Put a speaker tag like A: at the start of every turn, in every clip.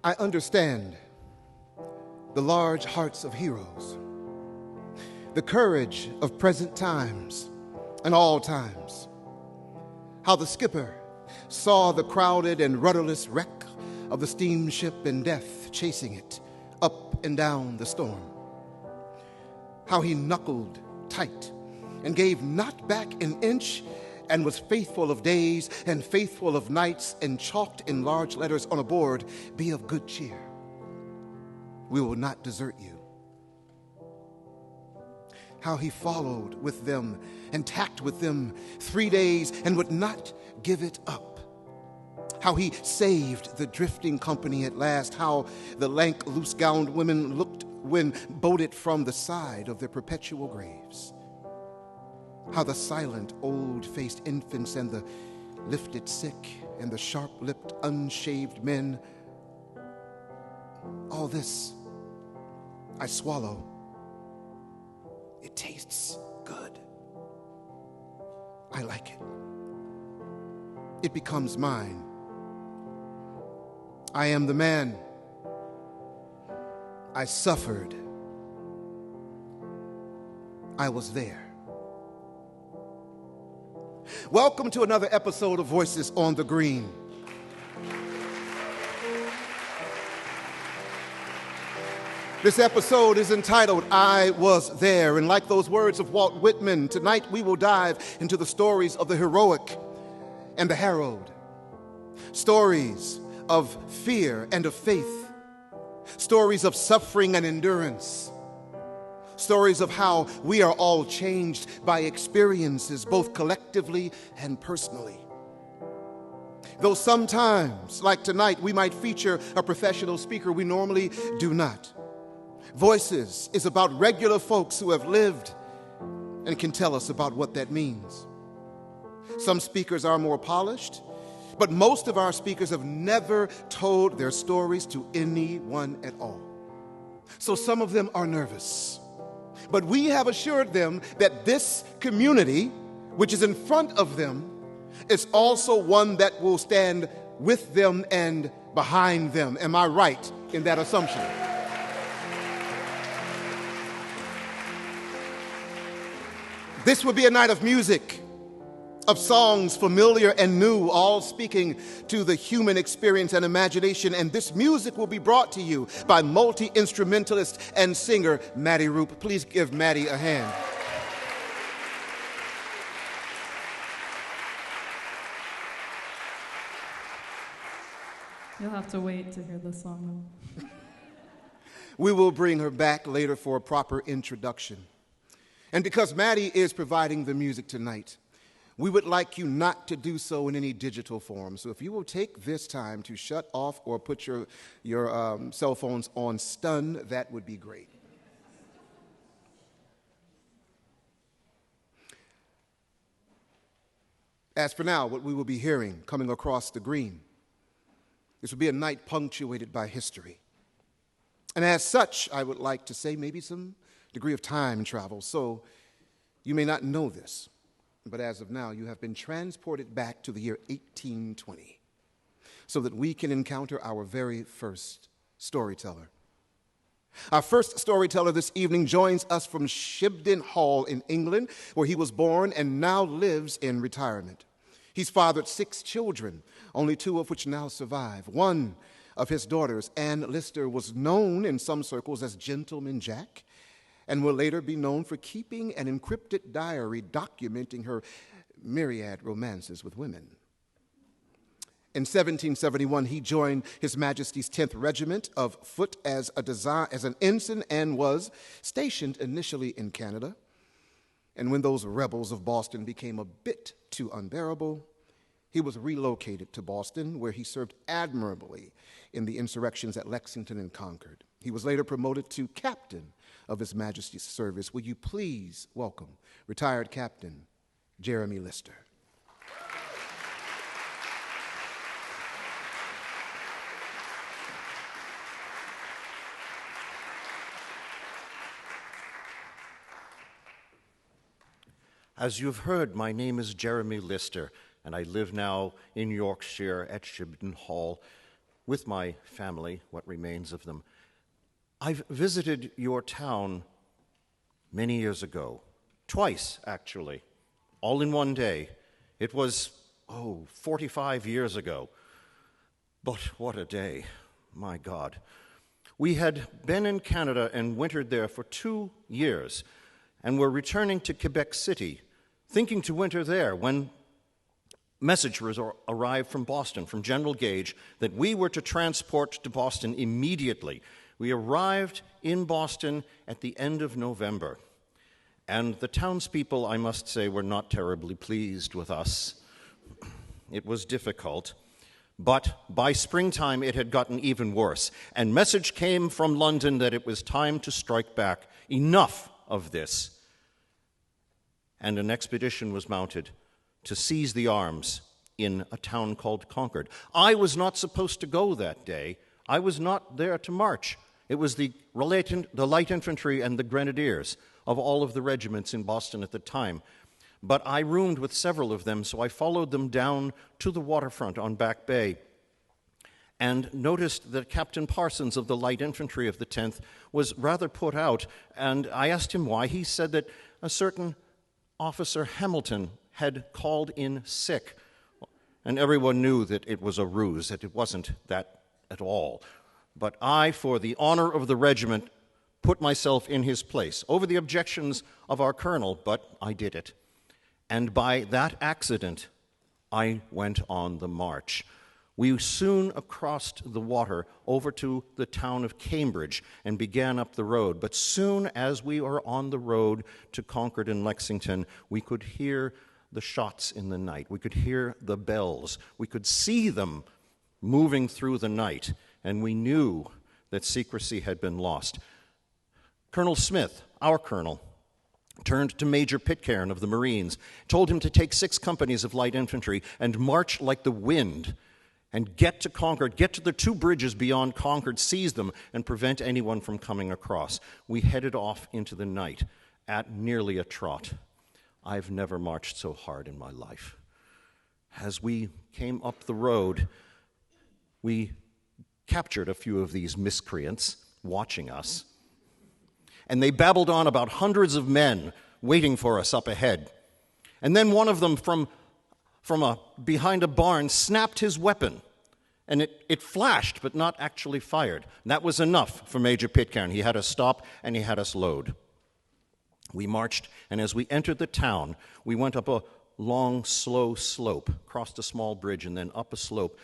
A: I understand the large hearts of heroes, the courage of present times and all times, how the skipper saw the crowded and rudderless wreck of the steamship and death chasing it up and down the storm, how he knuckled tight and gave not back an inch and was faithful of days and faithful of nights, and chalked in large letters on a board, "Be of good cheer. We will not desert you." How he followed with them and tacked with them 3 days and would not give it up. How he saved the drifting company at last. How the lank, loose-gowned women looked when boated from the side of their perpetual graves. How the silent, old-faced infants and the lifted sick and the sharp-lipped, unshaved men, all this I swallow. It tastes good. I like it. It becomes mine. I am the man. I suffered. I was there. Welcome to another episode of Voices on the Green. This episode is entitled, I Was There. And like those words of Walt Whitman, tonight we will dive into the stories of the heroic and the harrowed. Stories of fear and of faith. Stories of suffering and endurance. Stories of how we are all changed by experiences, both collectively and personally. Though sometimes, like tonight, we might feature a professional speaker, we normally do not. Voices is about regular folks who have lived and can tell us about what that means. Some speakers are more polished, but most of our speakers have never told their stories to anyone at all. So some of them are nervous. But we have assured them that this community, which is in front of them, is also one that will stand with them and behind them. Am I right in that assumption? This will be a night of music, of songs familiar and new, all speaking to the human experience and imagination. And this music will be brought to you by multi-instrumentalist and singer Maddy Roop. Please give Maddy a hand.
B: You'll have to wait to hear the song, though.
A: We will bring her back later for a proper introduction. And because Maddy is providing the music tonight, we would like you not to do so in any digital form. So if you will take this time to shut off or put your cell phones on stun, that would be great. As for now, what we will be hearing coming across the green, this will be a night punctuated by history. And as such, I would like to say maybe some degree of time travel. So you may not know this, but as of now, you have been transported back to the year 1820 so that we can encounter our very first storyteller. Our first storyteller this evening joins us from Shibden Hall in England, where he was born and now lives in retirement. He's fathered 6 children, only 2 of which now survive. One of his daughters, Anne Lister, was known in some circles as Gentleman Jack, and will later be known for keeping an encrypted diary documenting her myriad romances with women. In 1771, he joined His Majesty's 10th Regiment of Foot as an ensign and was stationed initially in Canada. And when those rebels of Boston became a bit too unbearable, he was relocated to Boston, where he served admirably in the insurrections at Lexington and Concord. He was later promoted to captain of His Majesty's service. Will you please welcome retired Captain Jeremy Lister.
C: As you've heard, my name is Jeremy Lister, and I live now in Yorkshire at Shibden Hall. with my family, what remains of them. I've visited your town many years ago, twice actually, all in one day. It was, 45 years ago. But what a day, my God. We had been in Canada and wintered there for 2 years, and were returning to Quebec City, thinking to winter there, when message arrived from Boston, from General Gage, that we were to transport to Boston immediately. We arrived in Boston at the end of November, and the townspeople, I must say, were not terribly pleased with us. It was difficult, but by springtime it had gotten even worse, and message came from London that it was time to strike back. Enough of this. And an expedition was mounted to seize the arms in a town called Concord. I was not supposed to go that day. I was not there to march. It was the light infantry and the grenadiers of all of the regiments in Boston at the time. But I roomed with several of them, so I followed them down to the waterfront on Back Bay and noticed that Captain Parsons of the light infantry of the 10th was rather put out, and I asked him why. He said that a certain Officer Hamilton had called in sick, and everyone knew that it was a ruse, that it wasn't that at all. But I, for the honor of the regiment, put myself in his place, over the objections of our colonel, but I did it. And by that accident, I went on the march. We soon crossed the water over to the town of Cambridge and began up the road. But soon as we were on the road to Concord and Lexington, we could hear the shots in the night. We could hear the bells. We could see them moving through the night, and we knew that secrecy had been lost. Colonel Smith, our colonel, turned to Major Pitcairn of the Marines, told him to take 6 companies of light infantry and march like the wind and get to Concord, get to the 2 bridges beyond Concord, seize them, and prevent anyone from coming across. We headed off into the night at nearly a trot. I've never marched so hard in my life. As we came up the road, we captured a few of these miscreants watching us, and they babbled on about hundreds of men waiting for us up ahead. And then one of them from behind a barn snapped his weapon, and it flashed but not actually fired. And that was enough for Major Pitcairn. He had us stop and he had us load. We marched, and as we entered the town, we went up a long, slow slope, crossed a small bridge, and then up a slope.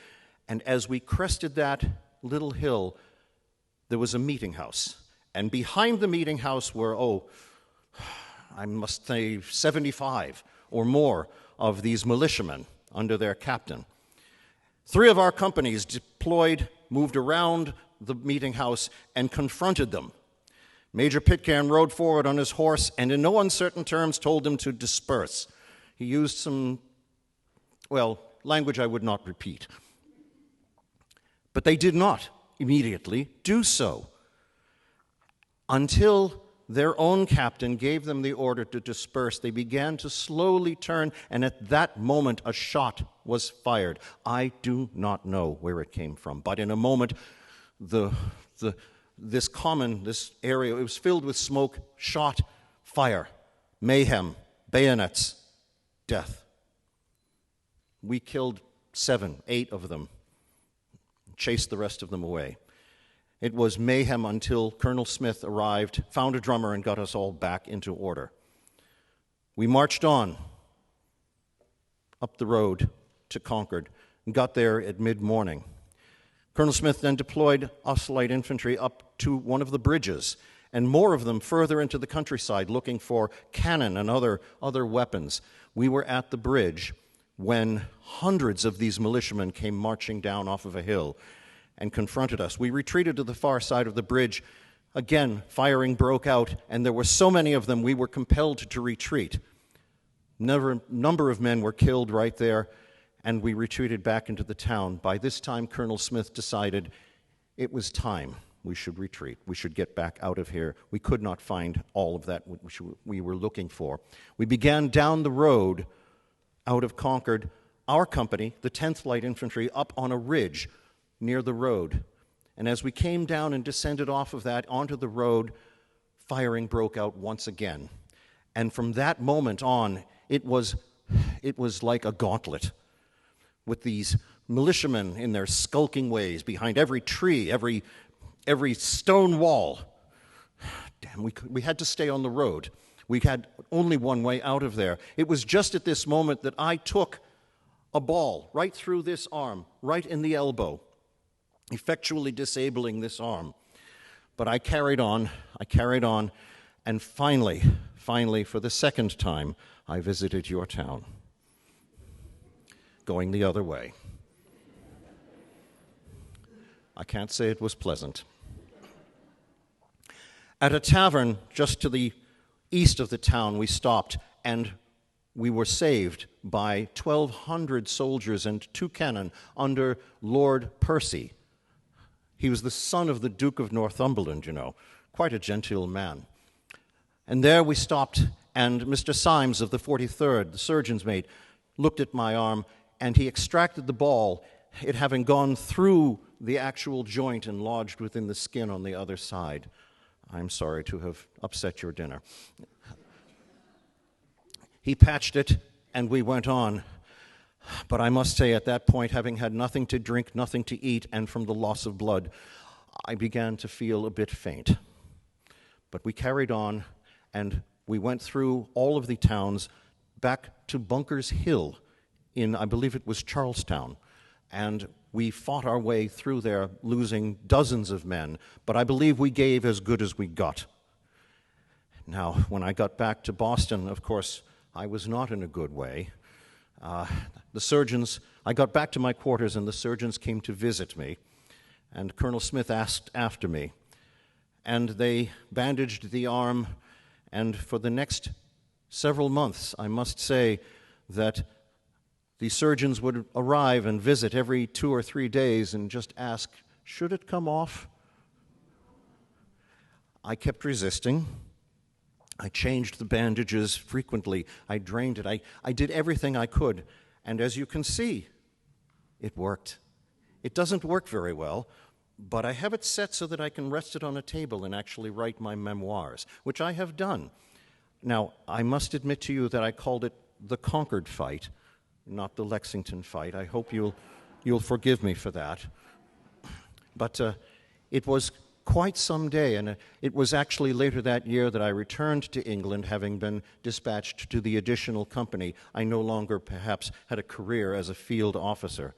C: And as we crested that little hill, there was a meeting house. And behind the meeting house were, I must say 75 or more of these militiamen under their captain. 3 of our companies deployed, moved around the meeting house, and confronted them. Major Pitcairn rode forward on his horse and in no uncertain terms told them to disperse. He used some, language I would not repeat. But they did not immediately do so until their own captain gave them the order to disperse. They began to slowly turn, and at that moment a shot was fired. I do not know where it came from, but in a moment this area, it was filled with smoke, shot, fire, mayhem, bayonets, death. We killed 7, 8 of them, chased the rest of them away. It was mayhem until Colonel Smith arrived, found a drummer, and got us all back into order. We marched on up the road to Concord and got there at mid-morning. Colonel Smith then deployed us light infantry up to one of the bridges, and more of them further into the countryside looking for cannon and other weapons. We were at the bridge when hundreds of these militiamen came marching down off of a hill and confronted us. We retreated to the far side of the bridge. Again, firing broke out, and there were so many of them we were compelled to retreat. Number of men were killed right there, and we retreated back into the town. By this time, Colonel Smith decided it was time we should retreat. We should get back out of here. We could not find all of that which we were looking for. We began down the road out of Concord, our company, the 10th Light Infantry, up on a ridge near the road. And as we came down and descended off of that onto the road, firing broke out once again. And from that moment on, it was like a gauntlet, with these militiamen in their skulking ways behind every tree, every stone wall. Damn, we had to stay on the road. We had only one way out of there. It was just at this moment that I took a ball right through this arm, right in the elbow, effectually disabling this arm. But I carried on, and finally, for the second time, I visited your town, going the other way. I can't say it was pleasant. At a tavern just to the east of the town, we stopped, and we were saved by 1,200 soldiers and 2 cannon under Lord Percy. He was the son of the Duke of Northumberland, you know, quite a genteel man. And there we stopped, and Mr. Symes of the 43rd, the surgeon's mate, looked at my arm, and he extracted the ball, it having gone through the actual joint and lodged within the skin on the other side. I'm sorry to have upset your dinner. He patched it, and we went on. But I must say, at that point, having had nothing to drink, nothing to eat, and from the loss of blood, I began to feel a bit faint. But we carried on, and we went through all of the towns back to Bunker's Hill in, I believe it was Charlestown, and we fought our way through there, losing dozens of men, but I believe we gave as good as we got. Now, when I got back to Boston, of course, I was not in a good way. The surgeons, I got back to my quarters, and the surgeons came to visit me, and Colonel Smith asked after me, and they bandaged the arm, and for the next several months, I must say that the surgeons would arrive and visit every 2 or 3 days and just ask, should it come off? I kept resisting. I changed the bandages frequently. I drained it. I did everything I could. And as you can see, it worked. It doesn't work very well, but I have it set so that I can rest it on a table and actually write my memoirs, which I have done. Now, I must admit to you that I called it the Concord fight, not the Lexington fight. I hope you'll forgive me for that. But it was quite some day, and it was actually later that year that I returned to England, having been dispatched to the additional company. I no longer perhaps had a career as a field officer,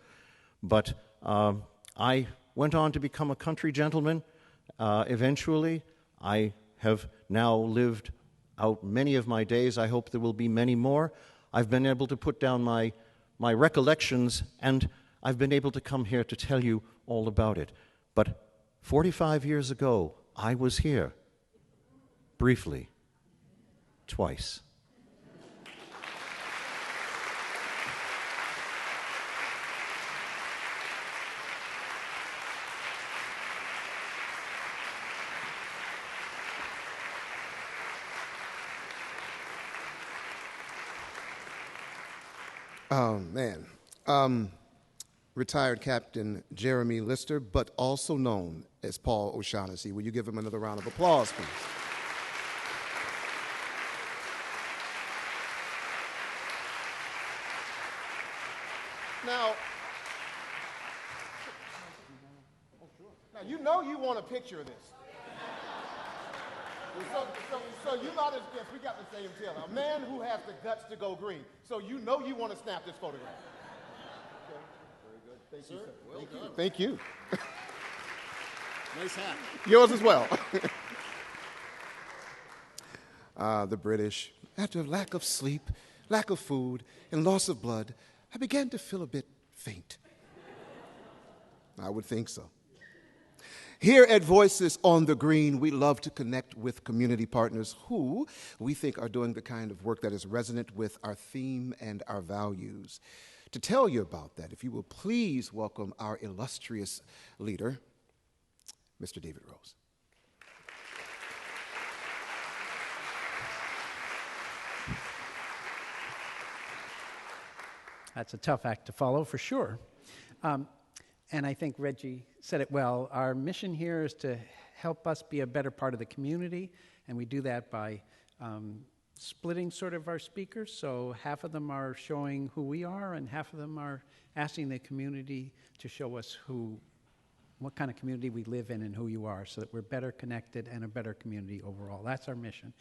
C: but I went on to become a country gentleman. Eventually, I have now lived out many of my days. I hope there will be many more. I've been able to put down my recollections, and I've been able to come here to tell you all about it. But 45 years ago, I was here, briefly, twice.
A: Oh, man. Retired Captain Jeremy Lister, but also known as Paul O'Shaughnessy. Will you give him another round of applause, please? Now, you know you want a picture of this. So you might as guess we got the same tail. A man who has the guts to go green. So you know you want to snap this photograph. Okay. Very good. Thank you, sir. Well done. Thank you.
D: Nice hat.
A: Yours as well. The British, after lack of sleep, lack of food, and loss of blood, I began to feel a bit faint. I would think so. Here at Voices on the Green, we love to connect with community partners who we think are doing the kind of work that is resonant with our theme and our values. To tell you about that, if you will please welcome our illustrious leader, Mr. David Rose.
D: That's a tough act to follow, for sure. And I think Regie said it well. Our mission here is to help us be a better part of the community, and we do that by splitting sort of our speakers. So half of them are showing who we are, and half of them are asking the community to show us what kind of community we live in and who you are, so that we're better connected and a better community overall. That's our mission.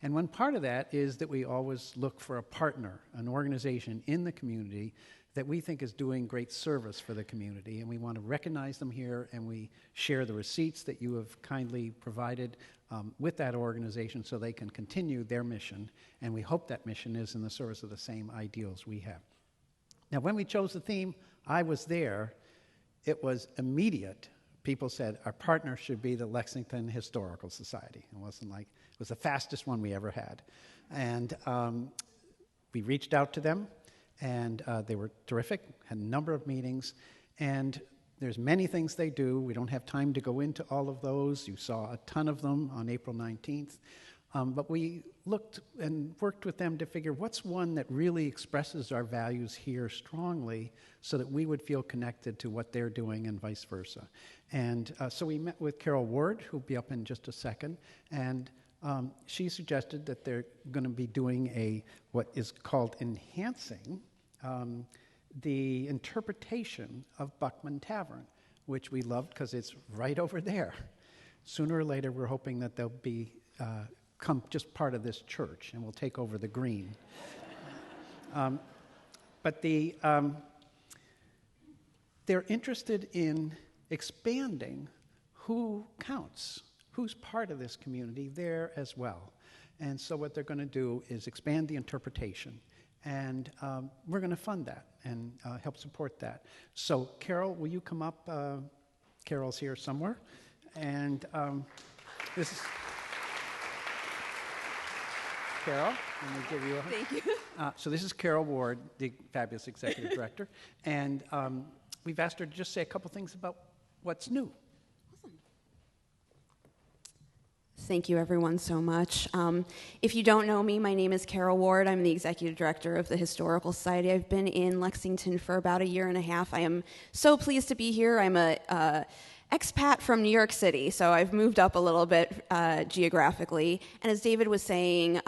D: And one part of that is that we always look for a partner, an organization in the community that we think is doing great service for the community, and we want to recognize them here, and we share the receipts that you have kindly provided with that organization so they can continue their mission, and we hope that mission is in the service of the same ideals we have. Now, when we chose the theme, I was there. It was immediate. People said, our partner should be the Lexington Historical Society. It wasn't like, it was the fastest one we ever had. And we reached out to them, and they were terrific, had a number of meetings, and there's many things they do. We don't have time to go into all of those. You saw a ton of them on April 19th. But we looked and worked with them to figure what's one that really expresses our values here strongly so that we would feel connected to what they're doing and vice versa. And so we met with Carol Ward, who'll be up in just a second, and she suggested that they're going to be doing what is called enhancing the interpretation of Buckman Tavern, which we loved because it's right over there. Sooner or later, we're hoping that they'll become just part of this church, and we'll take over the green. But they're interested in expanding who counts, who's part of this community there as well. And so what they're going to do is expand the interpretation, and we're going to fund that and help support that. So Carol, will you come up? Carol's here somewhere. And this is Carol. Let me give you a hug.
E: Thank you.
D: So this is Carol Ward, the fabulous executive director. And we've asked her to just say a couple things about what's new.
E: Thank you, everyone, so much. If you don't know me, my name is Carol Ward. I'm the executive director of the Historical Society. I've been in Lexington for about 1.5 years. I am so pleased to be here. I'm a expat from New York City, so I've moved up a little bit geographically. And as David was saying,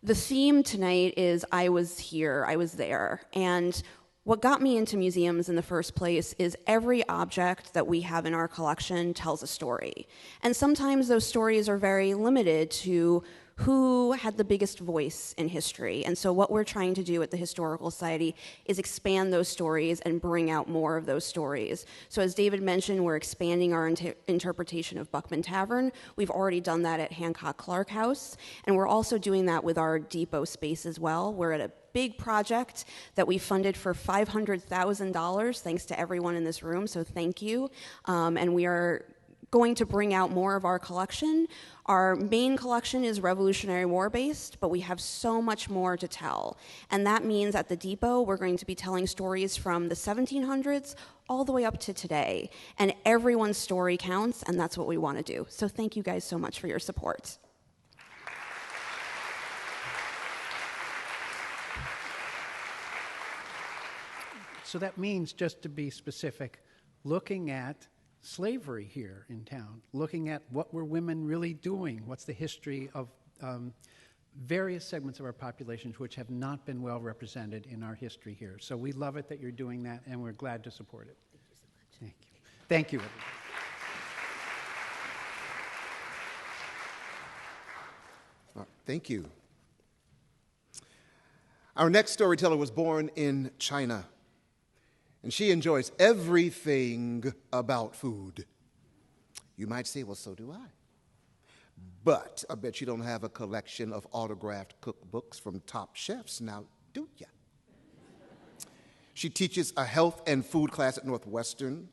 E: the theme tonight is I was here, I was there. And what got me into museums in the first place is every object that we have in our collection tells a story. And sometimes those stories are very limited to who had the biggest voice in history. And so what we're trying to do at the Historical Society is expand those stories and bring out more of those stories. So as David mentioned, we're expanding our interpretation of Buckman Tavern. We've already done that at Hancock Clark House, and we're also doing that with our depot space as well. We're at a big project that we funded for $500,000, thanks to everyone in this room, so thank you. And we are going to bring out more of our collection. Our main collection is Revolutionary War based, but we have so much more to tell. And that means at the depot, we're going to be telling stories from the 1700s all the way up to today. And everyone's story counts, and that's what we want to do. So thank you guys so much for your support.
D: So that means, just to be specific, looking at slavery here in town, looking at what were women really doing, what's the history of various segments of our populations which have not been well represented in our history here. So we love it that you're doing that, and we're glad to support it. Thank you so much. Thank you. Thank you, everybody.
A: Thank you. Our next storyteller was born in China, and she enjoys everything about food. You might say, well, so do I. But I bet you don't have a collection of autographed cookbooks from top chefs now, do ya? She teaches a health and food class at Northeastern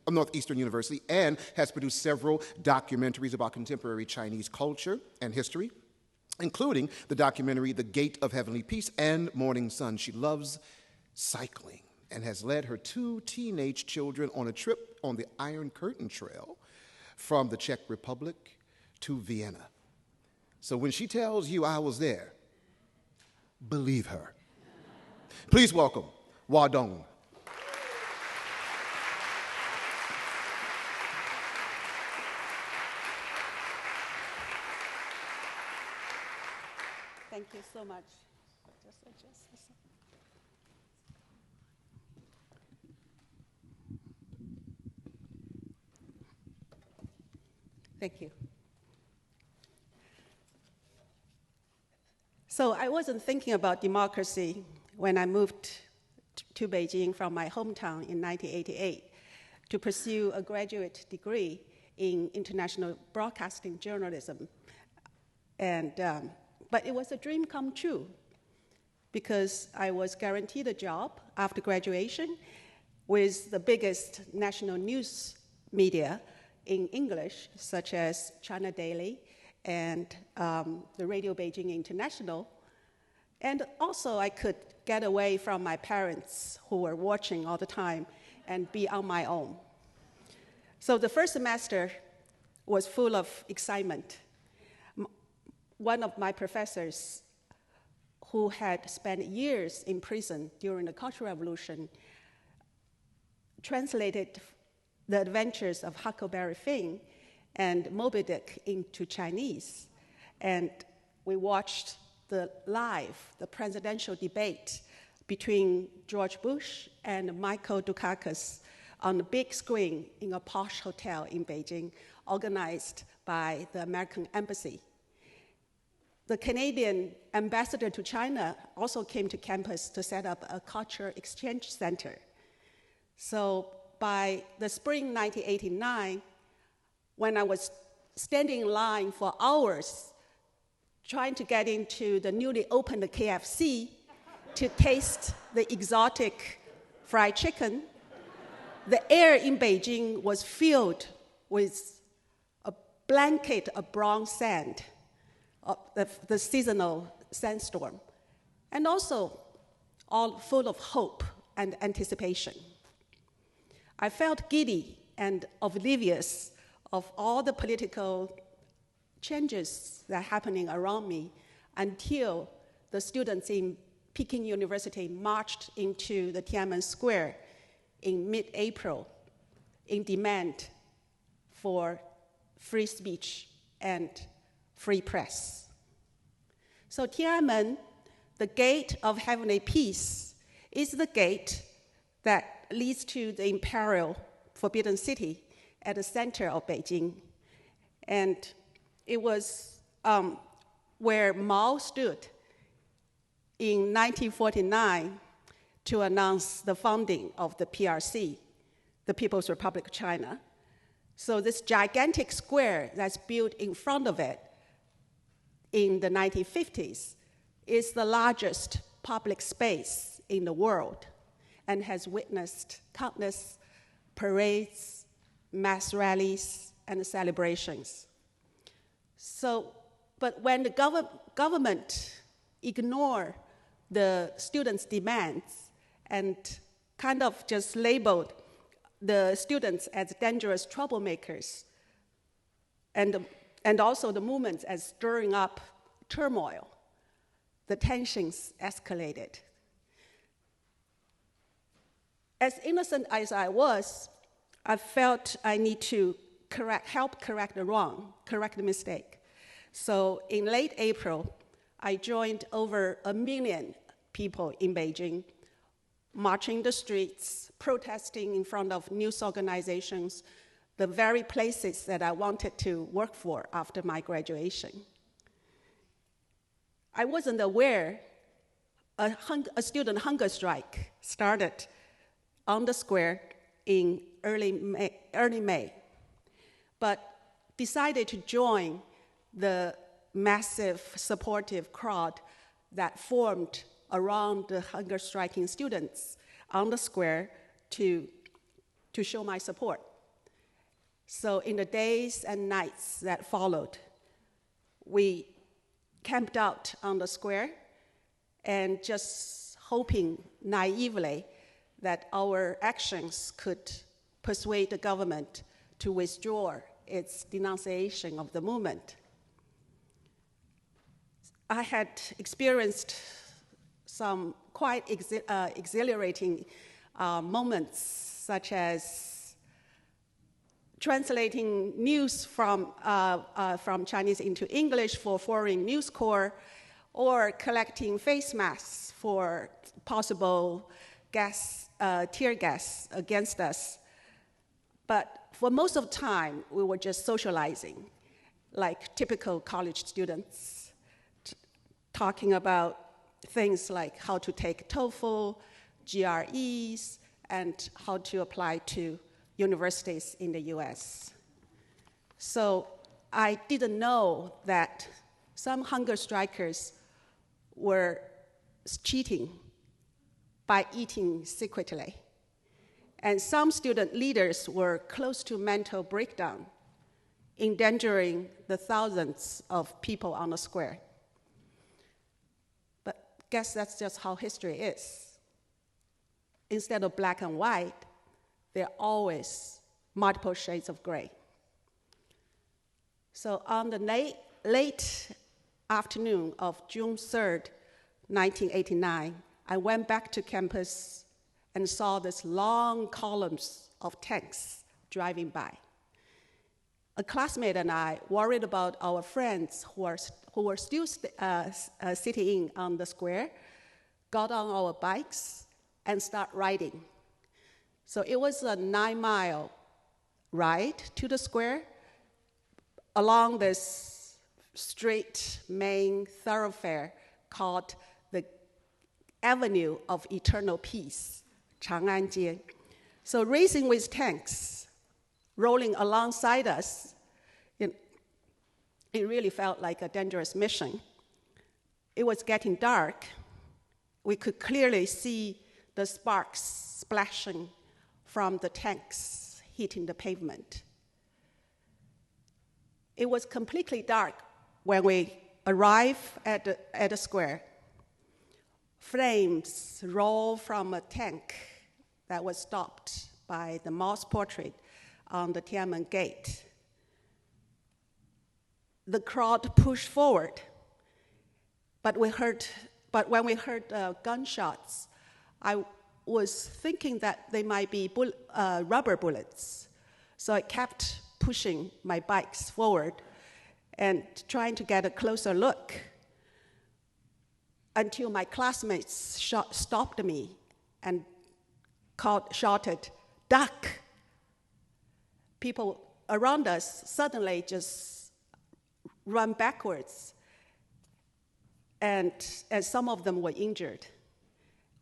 A: University and has produced several documentaries about contemporary Chinese culture and history, including the documentary The Gate of Heavenly Peace and Morning Sun. She loves cycling and has led her 2 teenage children on a trip on the Iron Curtain Trail from the Czech Republic to Vienna. So when she tells you I was there, believe her. Please welcome Hua Dong.
F: Thank you so much. Just adjust this. Thank you. So I wasn't thinking about democracy when I moved to Beijing from my hometown in 1988 to pursue a graduate degree in international broadcasting journalism. But it was a dream come true because I was guaranteed a job after graduation with the biggest national news media in English, such as China Daily and the Radio Beijing International. And also I could get away from my parents who were watching all the time and be on my own. So the first semester was full of excitement. One of my professors who had spent years in prison during the Cultural Revolution translated the adventures of Huckleberry Finn and Moby Dick into Chinese. And we watched the presidential debate between George Bush and Michael Dukakis on the big screen in a posh hotel in Beijing, organized by the American Embassy. The Canadian ambassador to China also came to campus to set up a culture exchange center. So by the spring 1989, when I was standing in line for hours trying to get into the newly opened KFC to taste the exotic fried chicken, the air in Beijing was filled with a blanket of brown sand, the seasonal sandstorm, and also all full of hope and anticipation. I felt giddy and oblivious of all the political changes that are happening around me until the students in Peking University marched into the Tiananmen Square in mid-April in demand for free speech and free press. So Tiananmen, the gate of heavenly peace, is the gate that leads to the imperial Forbidden City at the center of Beijing. And it was where Mao stood in 1949 to announce the founding of the PRC, the People's Republic of China. So this gigantic square that's built in front of it in the 1950s is the largest public space in the world and has witnessed countless parades, mass rallies, and celebrations. So, but when the government ignored the students' demands and kind of just labeled the students as dangerous troublemakers and also the movements as stirring up turmoil, the tensions escalated. As innocent as I was, I felt I need to help correct the wrong, correct the mistake. So in late April, I joined over 1 million people in Beijing, marching the streets, protesting in front of news organizations, the very places that I wanted to work for after my graduation. I wasn't aware a student hunger strike started on the square in early May, but decided to join the massive supportive crowd that formed around the hunger striking students on the square to show my support. So in the days and nights that followed, we camped out on the square and just hoping naively that our actions could persuade the government to withdraw its denunciation of the movement. I had experienced some quite exhilarating moments, such as translating news from Chinese into English for Foreign News Corps, or collecting face masks for possible tear gas against us. But for most of the time, we were just socializing, like typical college students, talking about things like how to take TOEFL, GREs, and how to apply to universities in the US. So I didn't know that some hunger strikers were cheating by eating secretly. And some student leaders were close to mental breakdown, endangering the thousands of people on the square. But guess that's just how history is. Instead of black and white, there are always multiple shades of gray. So on the late afternoon of June 3rd, 1989, I went back to campus and saw these long columns of tanks driving by. A classmate and I, worried about our friends who were still sitting in on the square, got on our bikes and start riding. So it was a 9-mile ride to the square along this straight main thoroughfare called the Avenue of Eternal Peace, Chang'an. So racing with tanks, rolling alongside us, it really felt like a dangerous mission. It was getting dark. We could clearly see the sparks splashing from the tanks hitting the pavement. It was completely dark when we arrived at the square. Flames rolled from a tank that was stopped by the mouse portrait on the Tiananmen Gate. The crowd pushed forward, but when we heard gunshots, I was thinking that they might be rubber bullets. So I kept pushing my bikes forward and trying to get a closer look until my classmates stopped me and shouted, "Duck!" People around us suddenly just run backwards, and some of them were injured.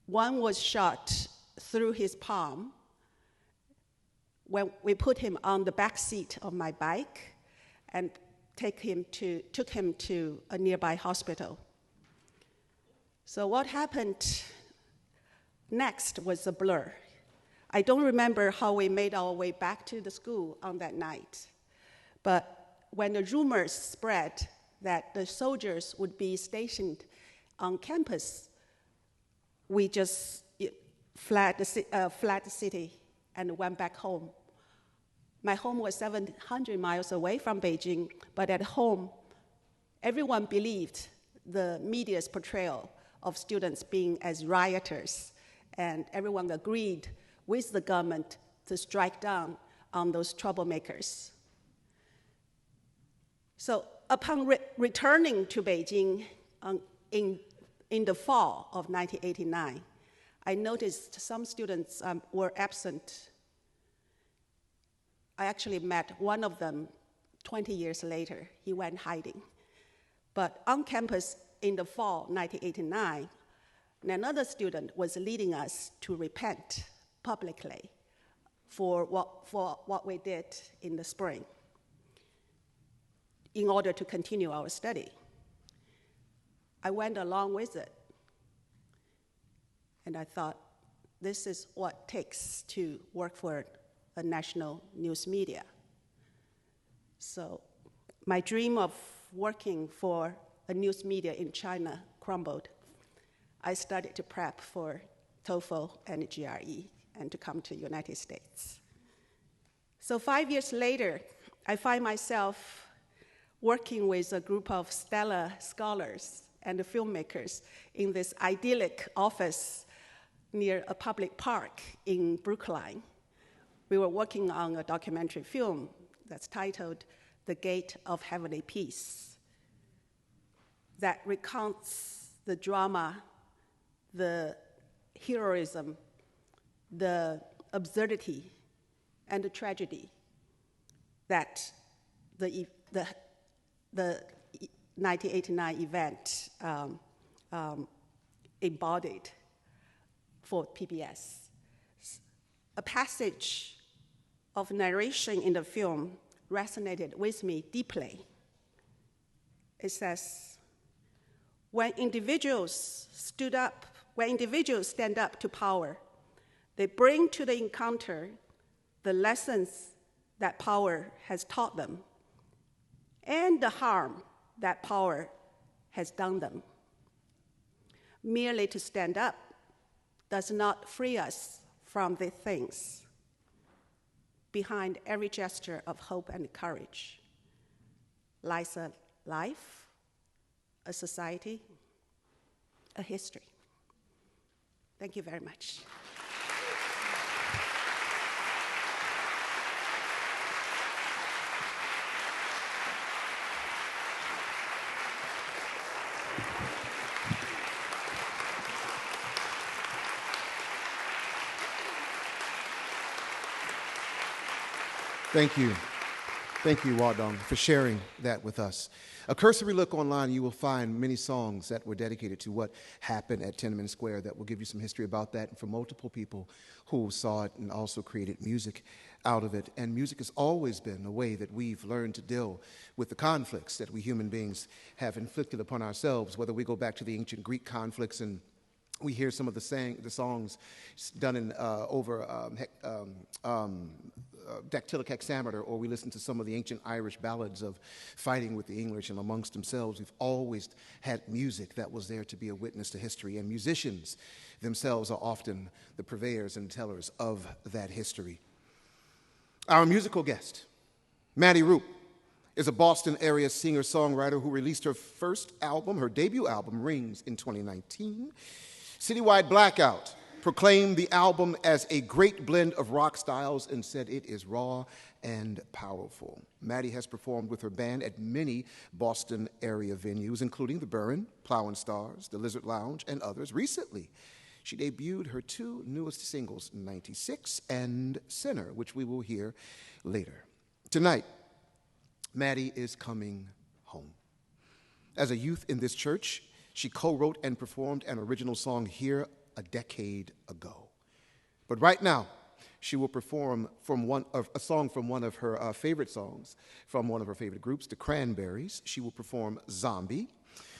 F: One was shot through his palm when we put him on the back seat of my bike and took him to a nearby hospital. So what happened next was a blur. I don't remember how we made our way back to the school on that night. But when the rumors spread that the soldiers would be stationed on campus, we just fled the city and went back home. My home was 700 miles away from Beijing, but at home, everyone believed the media's portrayal of students being as rioters, and everyone agreed with the government to strike down on those troublemakers. So upon returning to Beijing in the fall of 1989, I noticed some students were absent. I actually met one of them 20 years later. He went hiding. But on campus in the fall 1989, another student was leading us to repent publicly for what we did in the spring in order to continue our study. I went along with it, and I thought, this is what it takes to work for a national news media. So my dream of working for a news media in China crumbled. I started to prep for TOEFL and GRE and to come to the United States. So 5 years later, I find myself working with a group of stellar scholars and filmmakers in this idyllic office near a public park in Brookline. We were working on a documentary film that's titled The Gate of Heavenly Peace. that recounts the drama, the heroism, the absurdity, and the tragedy that the 1989 event embodied for PBS. A passage of narration in the film resonated with me deeply. It says, when individuals stand up to power, they bring to the encounter the lessons that power has taught them and the harm that power has done them. Merely to stand up does not free us from the things behind every gesture of hope and courage lies a life, a society, a history. Thank you very much.
A: Thank you. Thank you, Hua Dong, for sharing that with us. A cursory look online, you will find many songs that were dedicated to what happened at Tiananmen Square that will give you some history about that, and for multiple people who saw it and also created music out of it. And music has always been a way that we've learned to deal with the conflicts that we human beings have inflicted upon ourselves, whether we go back to the ancient Greek conflicts and we hear some of the songs done in dactylic hexameter, or we listen to some of the ancient Irish ballads of fighting with the English and amongst themselves. We've always had music that was there to be a witness to history, and musicians themselves are often the purveyors and tellers of that history. Our musical guest, Maddy Roop, is a Boston area singer-songwriter who released her debut album, Rings, in 2019. Citywide Blackout proclaimed the album as a great blend of rock styles and said it is raw and powerful. Maddy has performed with her band at many Boston area venues, including the Burren, Plow and Stars, the Lizard Lounge, and others. Recently, she debuted her two newest singles, 96 and Sinner, which we will hear later. Tonight, Maddy is coming home. As a youth in this church, she co-wrote and performed an original song here a decade ago. But right now, she will perform a song from one of her favorite songs from one of her favorite groups, the Cranberries. She will perform Zombie,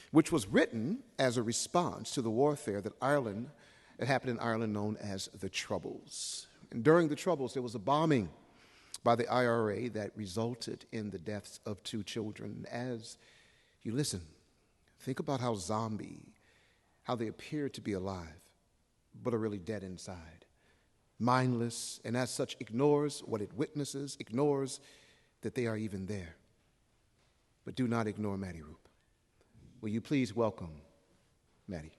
A: which was written as a response to the warfare that happened in Ireland, known as the Troubles. And during the Troubles, there was a bombing by the IRA that resulted in the deaths of 2 children. As you listen, think about how they appear to be alive, but are really dead inside, mindless, and as such ignores what it witnesses, ignores that they are even there. But do not ignore Maddy Roop. Will you please welcome Maddy?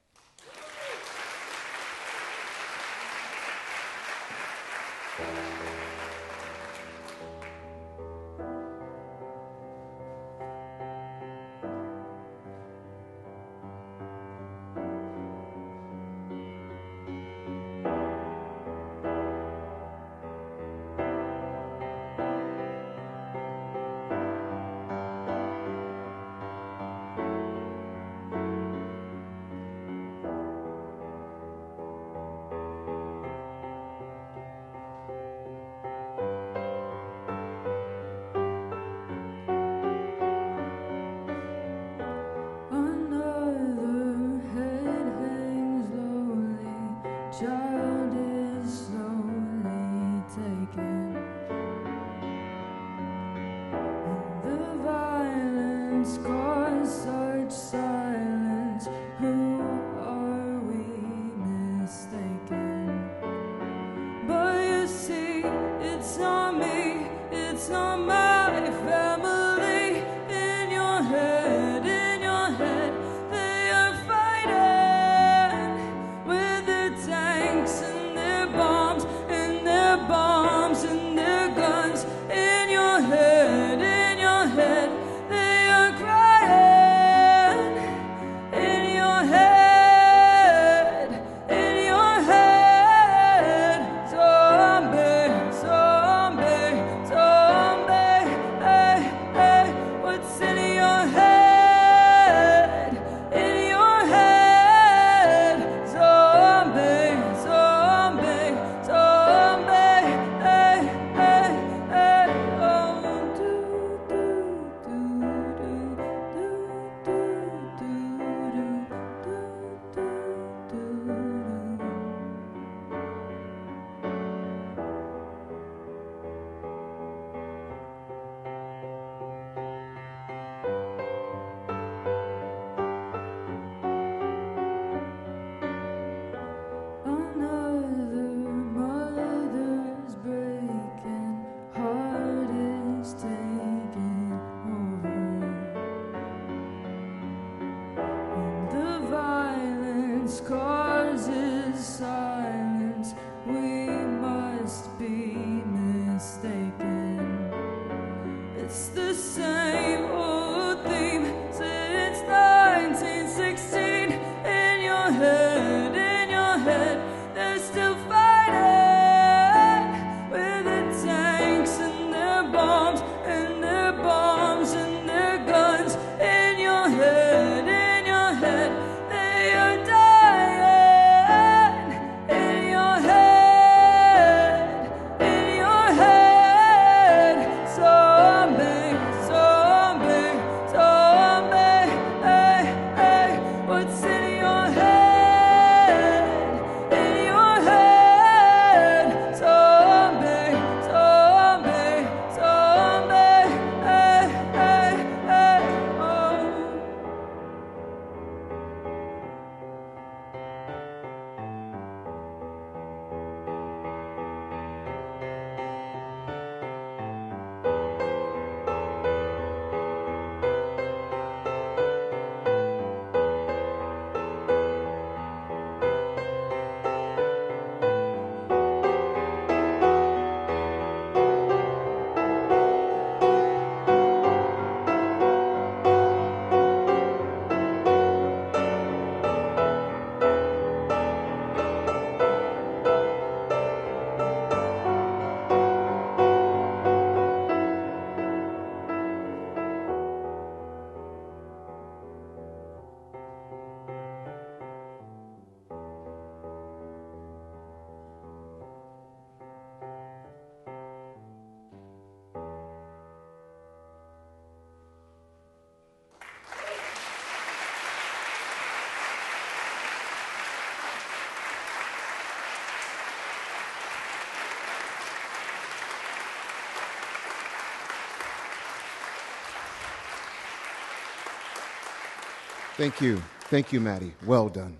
A: Thank you. Thank you, Maddy. Well done.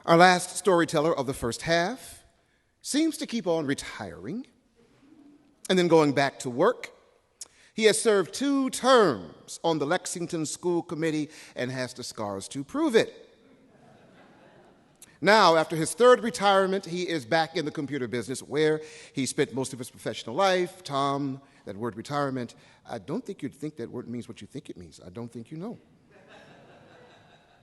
A: Our last storyteller of the first half seems to keep on retiring and then going back to work. He has served 2 terms on the Lexington School Committee and has the scars to prove it. Now, after his 3rd retirement, he is back in the computer business where he spent most of his professional life. Tom, that word retirement, I don't think you'd think that word means what you think it means. I don't think you know.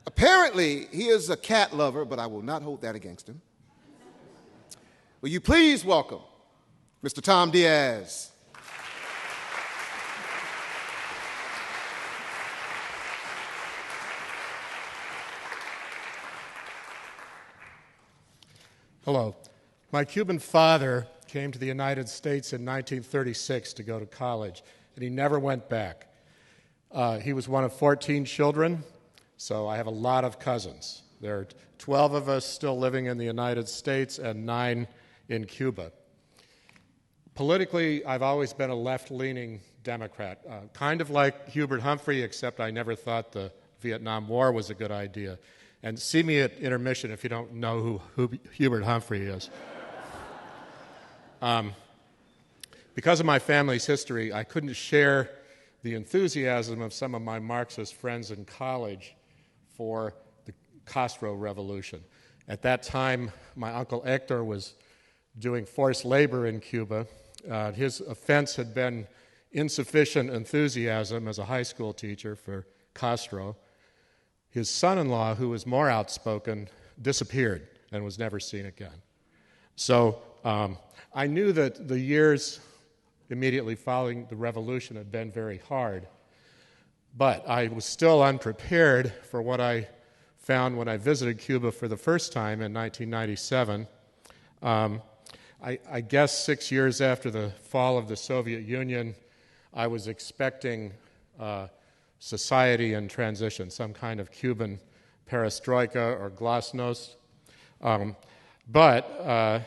A: Apparently, he is a cat lover, but I will not hold that against him. Will you please welcome Mr. Tom Diaz.
G: Hello. My Cuban father came to the United States in 1936 to go to college, and he never went back. He was one of 14 children, so I have a lot of cousins. There are 12 of us still living in the United States and 9 in Cuba. Politically, I've always been a left-leaning Democrat, kind of like Hubert Humphrey, except I never thought the Vietnam War was a good idea. And see me at intermission if you don't know who Hubert Humphrey is. Because of my family's history, I couldn't share the enthusiasm of some of my Marxist friends in college for the Castro Revolution. At that time, my uncle Hector was doing forced labor in Cuba. His offense had been insufficient enthusiasm as a high school teacher for Castro. His son-in-law, who was more outspoken, disappeared and was never seen again. So I knew that the years immediately following the revolution had been very hard, but I was still unprepared for what I found when I visited Cuba for the first time in 1997. I guess 6 years after the fall of the Soviet Union, I was expecting society in transition, some kind of Cuban perestroika or glasnost. But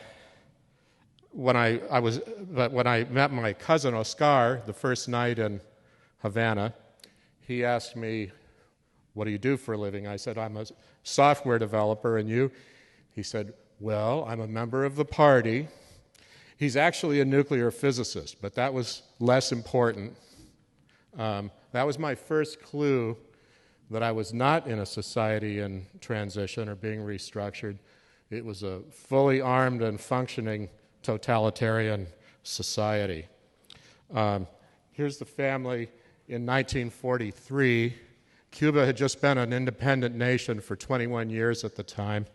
G: when I met my cousin Oscar the first night in Havana, he asked me, "What do you do for a living?" I said, "I'm a software developer, and you?" He said, "Well, I'm a member of the party." He's actually a nuclear physicist, but that was less important. That was my first clue that I was not in a society in transition or being restructured. It was a fully armed and functioning totalitarian society. Here's the family in 1943. Cuba had just been an independent nation for 21 years at the time.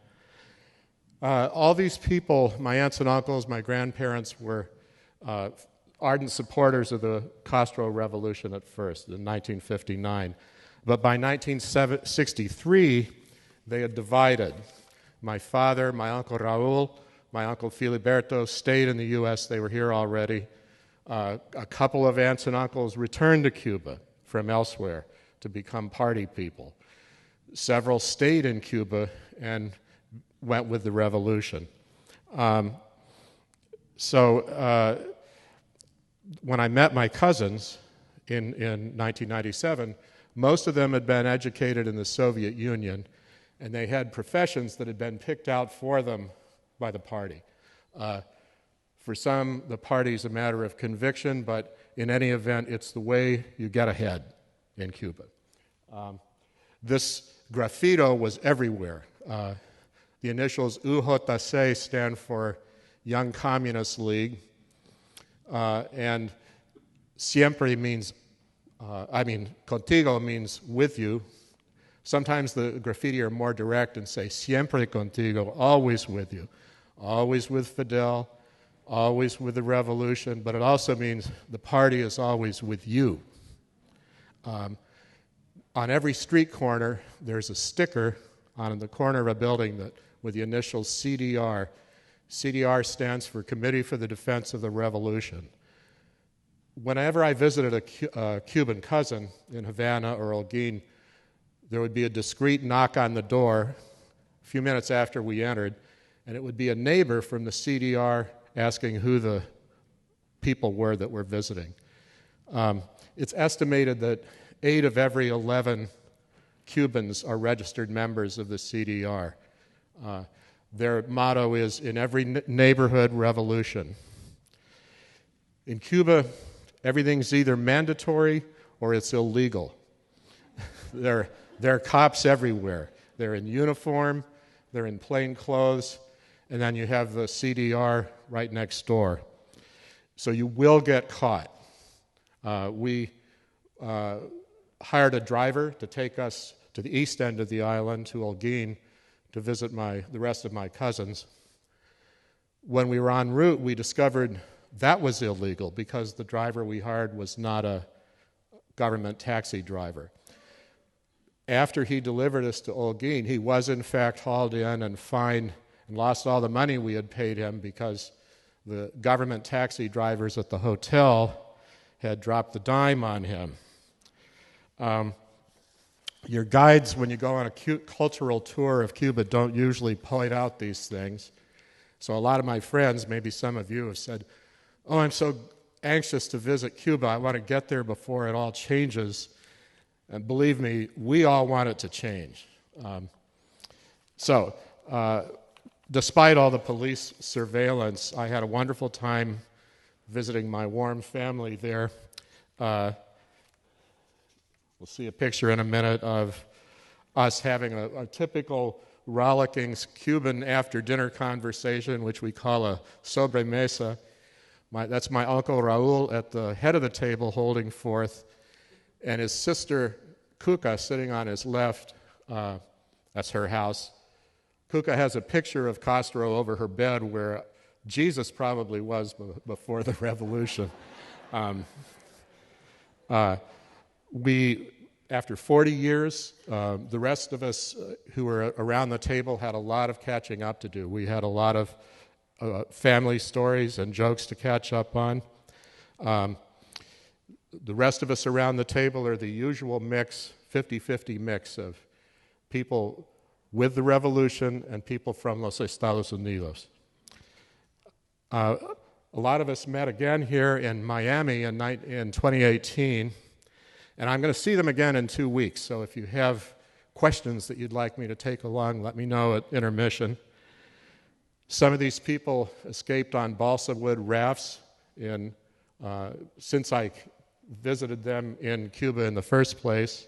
G: All these people, my aunts and uncles, my grandparents, were ardent supporters of the Castro Revolution at first, in 1959. But by 1963, they had divided. My father, my uncle Raul, my uncle Filiberto stayed in the U.S. They were here already. A couple of aunts and uncles returned to Cuba from elsewhere to become party people. Several stayed in Cuba and went with the revolution. When I met my cousins in 1997, most of them had been educated in the Soviet Union, and they had professions that had been picked out for them by the party. For some, the party's a matter of conviction, but in any event, it's the way you get ahead in Cuba. This graffito was everywhere. The initials UJC stand for Young Communist League, and siempre means, contigo means with you. Sometimes the graffiti are more direct and say siempre contigo, always with you, always with Fidel, always with the revolution, but it also means the party is always with you. On every street corner, there's a sticker on the corner of a building with the initials CDR. CDR stands for Committee for the Defense of the Revolution. Whenever I visited a Cuban cousin in Havana or Holguin, there would be a discreet knock on the door a few minutes after we entered, and it would be a neighbor from the CDR asking who the people were that were visiting. It's estimated that 8 of every 11 Cubans are registered members of the CDR. Their motto is, in every neighborhood, revolution. In Cuba, everything's either mandatory or it's illegal. There are cops everywhere. They're in uniform, they're in plain clothes, and then you have the CDR right next door. So you will get caught. We hired a driver to take us to the east end of the island, to Holguin, to visit the rest of my cousins. When we were en route, we discovered that was illegal because the driver we hired was not a government taxi driver. After he delivered us to Holguin, he was in fact hauled in and fined and lost all the money we had paid him because the government taxi drivers at the hotel had dropped the dime on him. Your guides, when you go on a cultural tour of Cuba, don't usually point out these things. So a lot of my friends, maybe some of you, have said, "Oh, I'm so anxious to visit Cuba. I want to get there before it all changes." And believe me, we all want it to change. Despite all the police surveillance, I had a wonderful time visiting my warm family there. We'll see a picture in a minute of us having a typical rollicking Cuban after-dinner conversation, which we call a sobremesa. That's my Uncle Raul at the head of the table holding forth, and his sister Cuca sitting on his left. That's her house. Cuca has a picture of Castro over her bed where Jesus probably was before the revolution. After 40 years, the rest of us who were around the table had a lot of catching up to do. We had a lot of family stories and jokes to catch up on. The rest of us around the table are the usual mix, 50-50 mix of people with the revolution and people from Los Estados Unidos. A lot of us met again here in Miami in 2018, and I'm going to see them again in 2 weeks. So if you have questions that you'd like me to take along, let me know at intermission. Some of these people escaped on balsa wood rafts since I visited them in Cuba in the first place.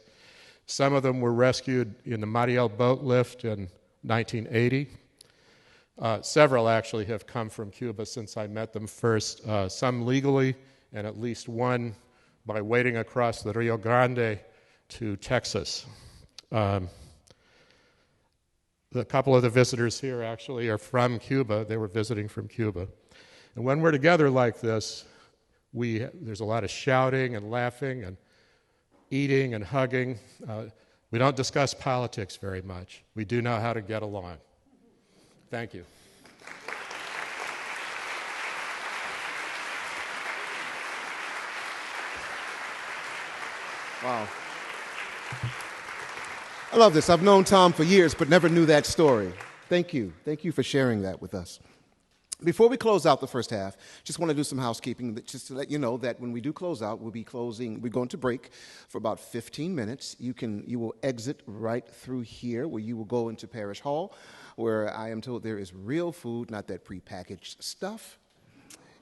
G: Some of them were rescued in the Mariel boat lift in 1980. Several actually have come from Cuba since I met them first, some legally, and at least one by wading across the Rio Grande to Texas. A couple of the visitors here actually are from Cuba. They were visiting from Cuba. And when we're together like this, there's a lot of shouting and laughing and eating and hugging. We don't discuss politics very much. We do know how to get along. Thank you.
A: Wow. I love this. I've known Tom for years, but never knew that story. Thank you. Thank you for sharing that with us. Before we close out the first half, just want to do some housekeeping, just to let you know that when we do close out, we're going to break for about 15 minutes. You will exit right through here, where you will go into Parish Hall, where I am told there is real food, not that prepackaged stuff.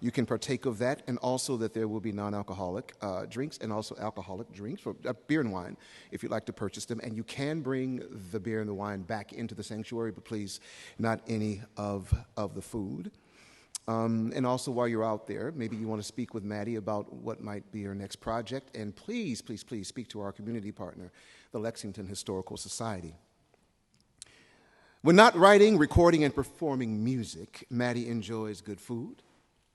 A: You can partake of that, and also that there will be non-alcoholic drinks and also alcoholic drinks, for beer and wine, if you'd like to purchase them. And you can bring the beer and the wine back into the sanctuary, but please, not any of the food. And also, while you're out there, maybe you want to speak with Maddy about what might be your next project. And please, please, please speak to our community partner, the Lexington Historical Society. When not writing, recording, and performing music, Maddy enjoys good food,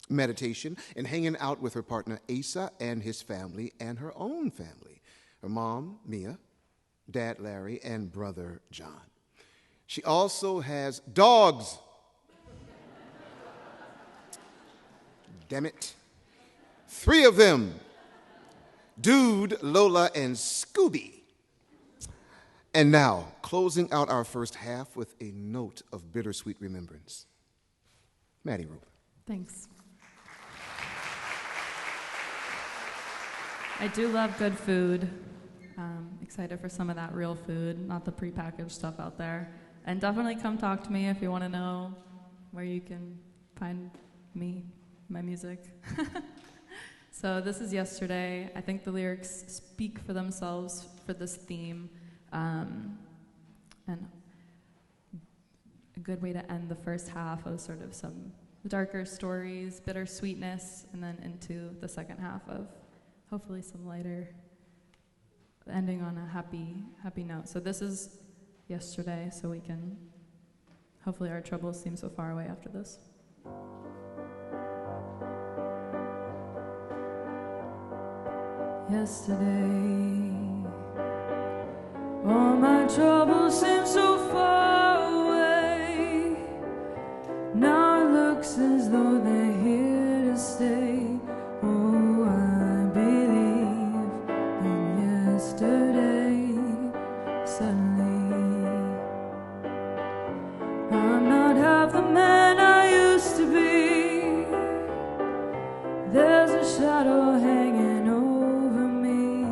A: meditation, and hanging out with her partner Asa and his family and her own family, her mom, Mia, dad, Larry, and brother, John. She also has dogs. Damn it. 3 of them, Dude, Lola, and Scooby. And now, closing out our first half with a note of bittersweet remembrance. Maddy Roop.
B: Thanks. I do love good food, excited for some of that real food, not the prepackaged stuff out there. And definitely come talk to me if you want to know where you can find me, my music. So this is Yesterday. I think the lyrics speak for themselves for this theme. And a good way to end the first half of sort of some darker stories, bittersweetness, and then into the second half of hopefully some lighter, ending on a happy note. So this is Yesterday, so we can, hopefully our troubles seem so far away after this. Yesterday, all my troubles seem so far away. Now it looks as though they're here to stay. Oh, I believe in yesterday. Suddenly, I'm not half the man I used to be. There's a shadow hanging over me.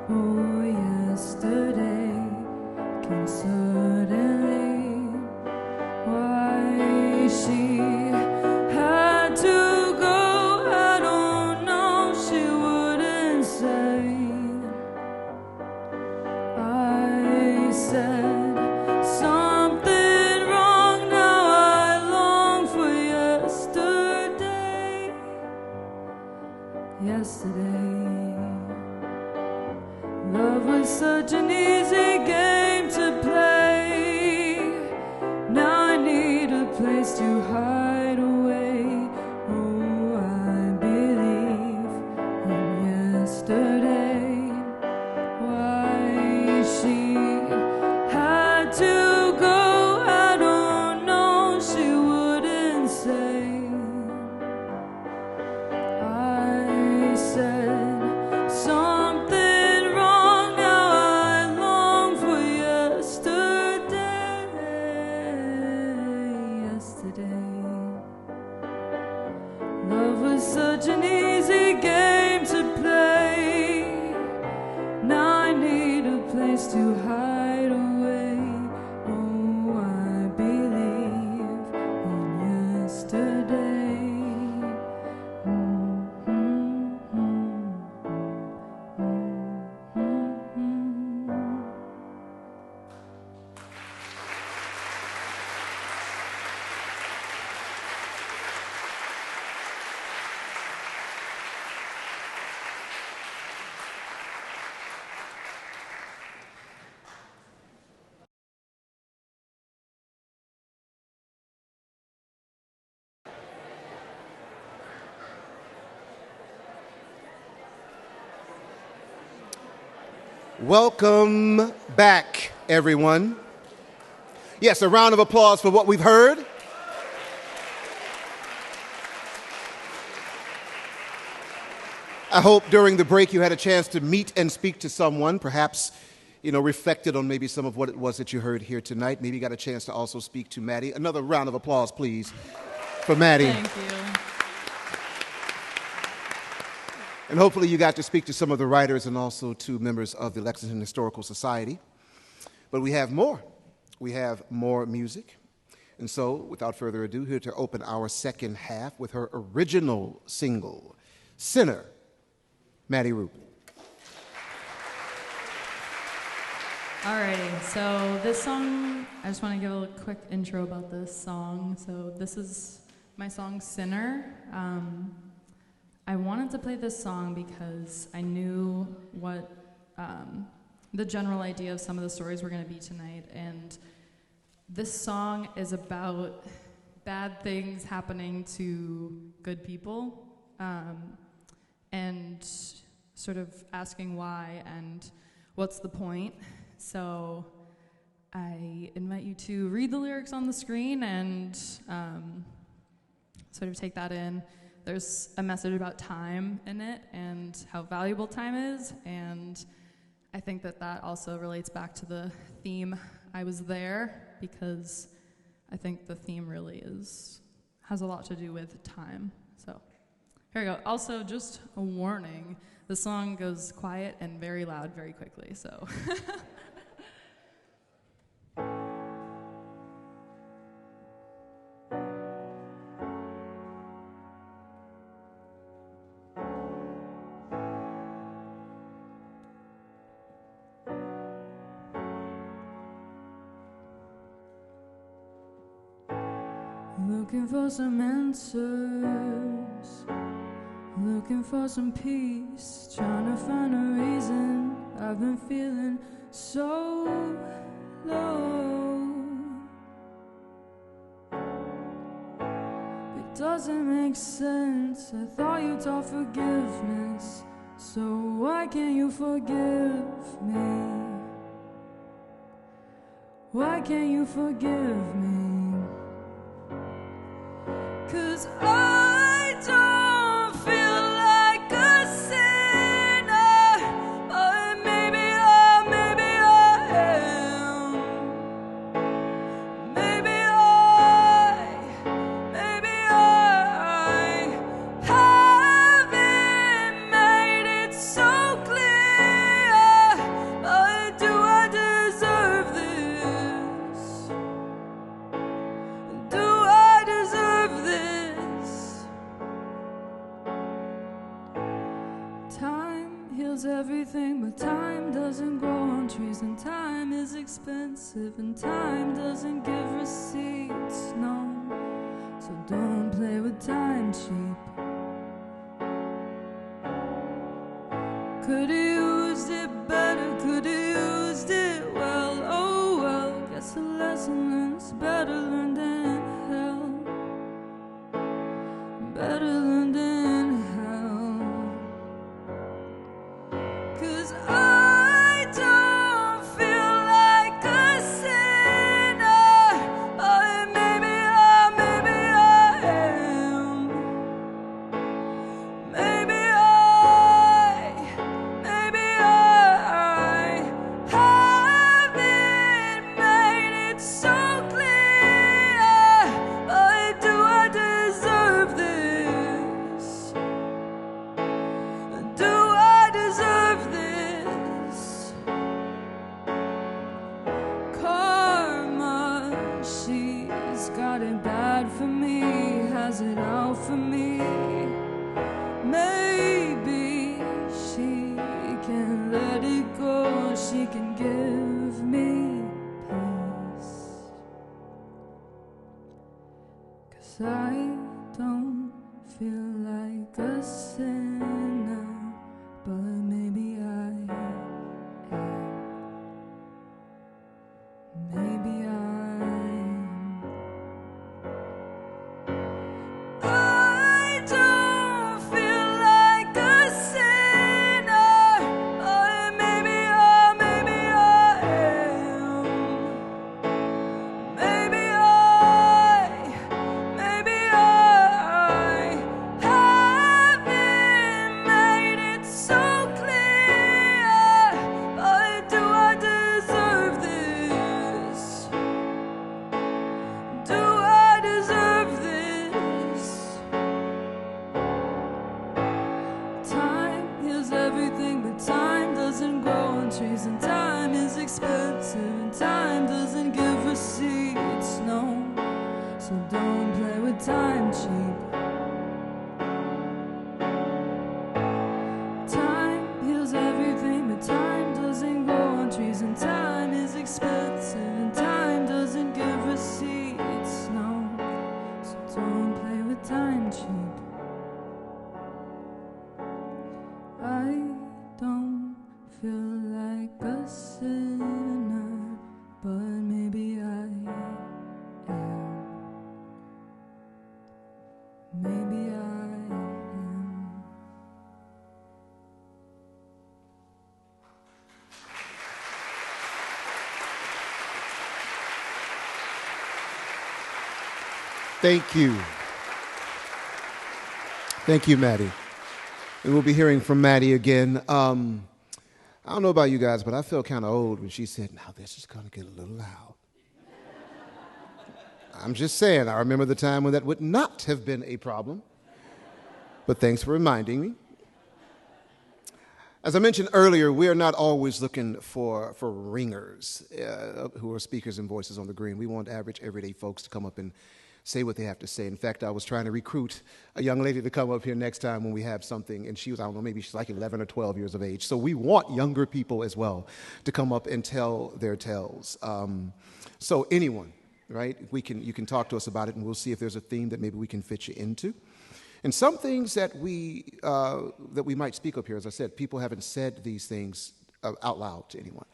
B: Oh, yesterday can suddenly. Why she had to go, I don't know, she wouldn't say. I said something wrong, now I long for yesterday. Yesterday, love was such an easy game to play. Now I need a place to hide away. Oh, I believe in yesterday. Why she had to go, I don't know, she wouldn't say. I said something wrong, now I long for yesterday. Yesterday, love was such an easy game to play. Now I need a place to hide away. Oh, I believe in yesterday.
A: Welcome back, everyone. Yes, a round of applause for what we've heard. I hope during the break you had a chance to meet and speak to someone, perhaps, reflected on maybe some of what it was that you heard here tonight. Maybe you got a chance to also speak to Maddy. Another round of applause, please, for Maddy.
B: Thank you.
A: And hopefully you got to speak to some of the writers and also to members of the Lexington Historical Society. But we have more. We have more music. And so, without further ado, here to open our second half with her original single, Sinner, Maddy Roop.
B: Alrighty, so this song, I just want to give a quick intro about this song. So this is my song, Sinner. I wanted to play this song because I knew what the general idea of some of the stories were going to be tonight, and this song is about bad things happening to good people, and sort of asking why and what's the point. So I invite you to read the lyrics on the screen and sort of take that in. There's a message about time in it and how valuable time is, and I think that that also relates back to the theme, I Was There, because I think the theme really has a lot to do with time. So Here we go. Also, just a warning. The song goes quiet and very loud very quickly, so. Looking for some answers, looking for some peace, trying to find a reason. I've been feeling so low. It doesn't make sense. I thought you taught forgiveness, so why can't you forgive me? Why can't you forgive me? 'Cause I don't feel like a sinner, but maybe I am. Maybe I haven't made it so clear, but do I deserve this? Do I deserve this? Time heals everything, but time doesn't grow on trees, and time is expensive, and time doesn't give receipts, no. So don't play with time cheap. Could've used it better, could've used it well, oh well. Guess the lesson learned's better learned in hell. Better learned in hell. 'Cause I don't feel like a sinner, but maybe I am. Maybe I haven't made it so clear, but do I deserve this? Do I deserve this? Karma, she's got it bad for me, has it out for me. Maybe she can let it go, she can give me peace. 'Cause I don't feel like a sinner, but maybe I am. Maybe I am. I don't feel like a sinner, but maybe I am. Maybe I haven't made it so clear, but do I deserve this? Do I deserve this? Time heals everything, but time doesn't grow on trees, and time is expensive, and time doesn't give receipts, no. So don't play with time cheap. Time heals everything, but time doesn't grow on trees, and time is expensive, and time doesn't give receipts, no. So don't play with time cheap. I don't feel like a sinner, but maybe I am. Maybe I am.
A: Thank you. Thank you, Maddy. And we'll be hearing from Maddy again. I don't know about you guys, but I felt kind of old when she said, now this is going to get a little loud. I'm just saying, I remember the time when that would not have been a problem. But thanks for reminding me. As I mentioned earlier, we are not always looking for ringers who are speakers and voices on the green. We want average, everyday folks to come up and say what they have to say. In fact, I was trying to recruit a young lady to come up here next time when we have something, and she was, I don't know, maybe she's like 11 or 12 years of age. So we want younger people as well to come up and tell their tales. So anyone, right, you can talk to us about it, and we'll see if there's a theme that maybe we can fit you into. And some things that we might speak up here, as I said, people haven't said these things out loud to anyone.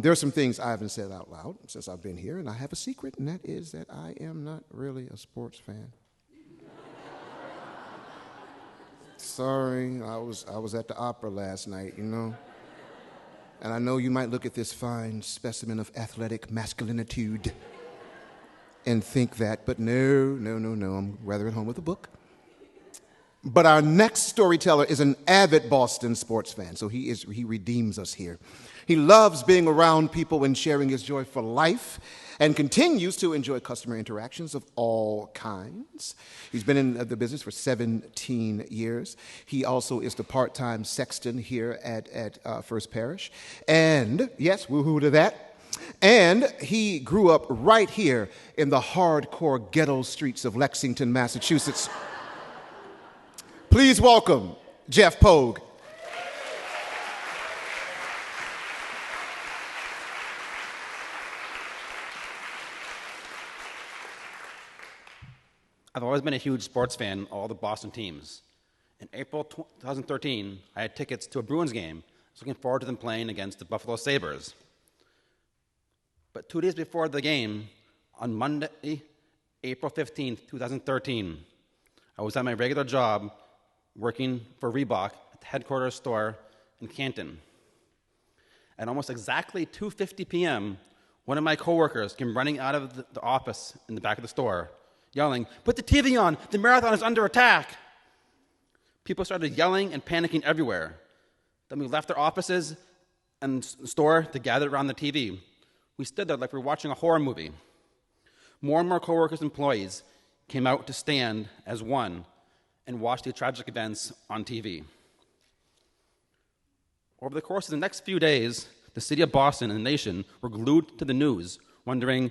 A: There are some things I haven't said out loud since I've been here, and I have a secret, and that is that I am not really a sports fan. Sorry, I was at the opera last night, you know. And I know you might look at this fine specimen of athletic masculinitude and think that, but no, I'm rather at home with a book. But our next storyteller is an avid Boston sports fan, so he redeems us here. He loves being around people and sharing his joy for life and continues to enjoy customer interactions of all kinds. He's been in the business for 17 years. He also is the part-time sexton here at First Parish. And, yes, woohoo to that. And he grew up right here in the hardcore ghetto streets of Lexington, Massachusetts. Please welcome Jeff Poage.
H: I've always been a huge sports fan of all the Boston teams. In April 2013, I had tickets to a Bruins game. I was looking forward to them playing against the Buffalo Sabres. But 2 days before the game, on Monday, April 15th, 2013, I was at my regular job working for Reebok at the headquarters store in Canton. At almost exactly 2:50 p.m., one of my coworkers came running out of the office in the back of the store, yelling, "Put the TV on! The marathon is under attack!" People started yelling and panicking everywhere. Then we left our offices and the store to gather around the TV. We stood there like we were watching a horror movie. More and more coworkers and employees came out to stand as one and watch the tragic events on TV. Over the course of the next few days, the city of Boston and the nation were glued to the news, wondering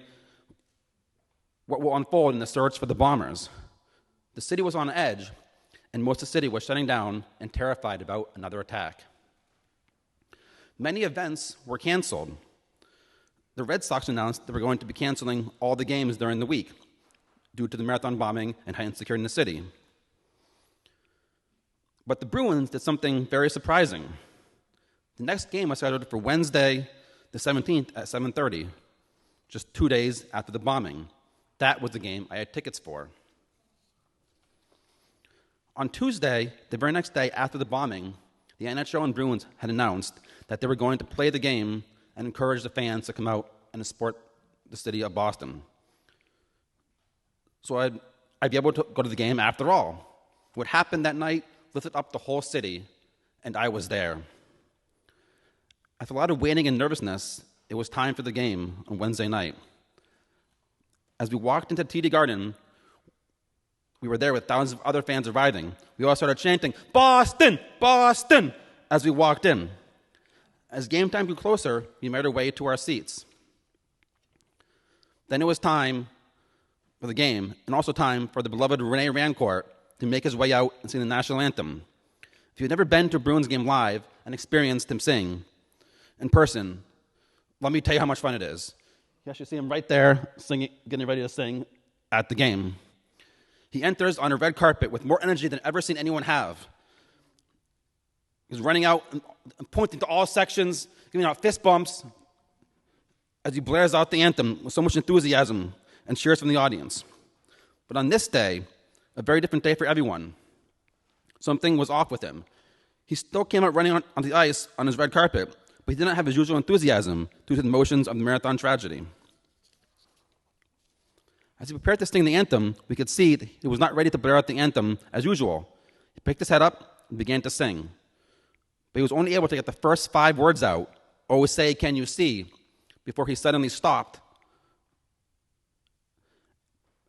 H: what will unfold in the search for the bombers. The city was on edge, and most of the city was shutting down and terrified about another attack. Many events were canceled. The Red Sox announced they were going to be canceling all the games during the week due to the marathon bombing and heightened security in the city. But the Bruins did something very surprising. The next game was scheduled for Wednesday, the 17th at 7:30, just 2 days after the bombing. That was the game I had tickets for. On Tuesday, the very next day after the bombing, the NHL and Bruins had announced that they were going to play the game and encourage the fans to come out and support the city of Boston. So I'd be able to go to the game after all. What happened that night lifted up the whole city, and I was there. After a lot of waiting and nervousness, it was time for the game on Wednesday night. As we walked into TD Garden, we were there with thousands of other fans arriving. We all started chanting, "Boston! Boston!" as we walked in. As game time grew closer, we made our way to our seats. Then it was time for the game, and also time for the beloved Rene Rancourt to make his way out and sing the national anthem. If you've never been to a Bruins game live and experienced him sing in person, let me tell you how much fun it is. You actually see him right there singing, getting ready to sing at the game. He enters on a red carpet with more energy than I've ever seen anyone have. He's running out and pointing to all sections, giving out fist bumps as he blares out the anthem with so much enthusiasm and cheers from the audience. But on this day, a very different day for everyone, something was off with him. He still came out running on the ice on his red carpet, but he did not have his usual enthusiasm due to the emotions of the marathon tragedy. As he prepared to sing the anthem, we could see that he was not ready to blare out the anthem as usual. He picked his head up and began to sing. But he was only able to get the first 5 words out, "Oh, say, can you see?" before he suddenly stopped.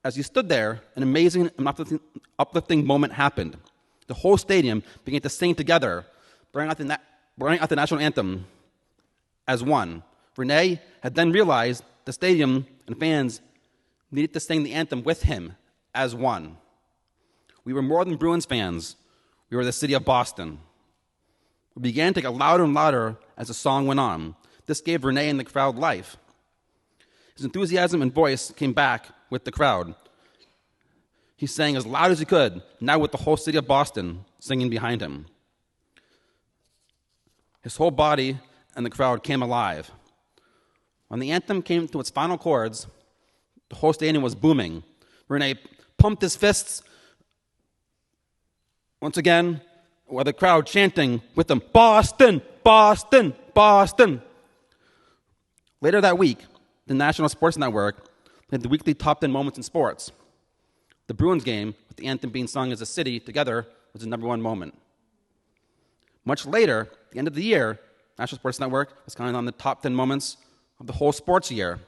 H: As he stood there, an amazing and uplifting moment happened. The whole stadium began to sing together, bringing out the national anthem as one. Renee had then realized the stadium and fans needed to sing the anthem with him as one. We were more than Bruins fans. We were the city of Boston. We began to get louder and louder as the song went on. This gave Renee and the crowd life. His enthusiasm and voice came back with the crowd. He sang as loud as he could, now with the whole city of Boston singing behind him. His whole body and the crowd came alive. When the anthem came to its final chords, the whole stadium was booming. Renee pumped his fists once again, while the crowd chanting with him, "Boston, Boston, Boston." Later that week, the National Sports Network played the weekly top 10 moments in sports. The Bruins game, with the anthem being sung as a city together, was the number one moment. Much later, at the end of the year, National Sports Network was counting on the top 10 moments of the whole sports year.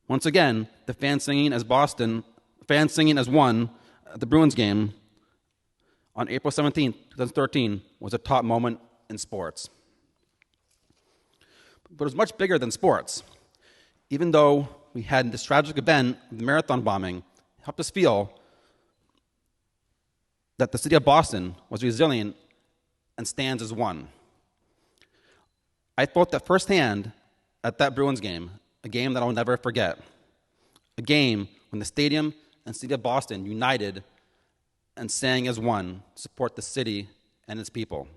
H: Once again, the fans singing as one at the Bruins game on April 17, 2013 was a top moment in sports. But it was much bigger than sports. Even though we had this tragic event, the marathon bombing, it helped us feel that the city of Boston was resilient and stands as one. I felt that firsthand at that Bruins game, a game that I'll never forget. A game when the stadium and city of Boston united and sang as one to support the city and its people.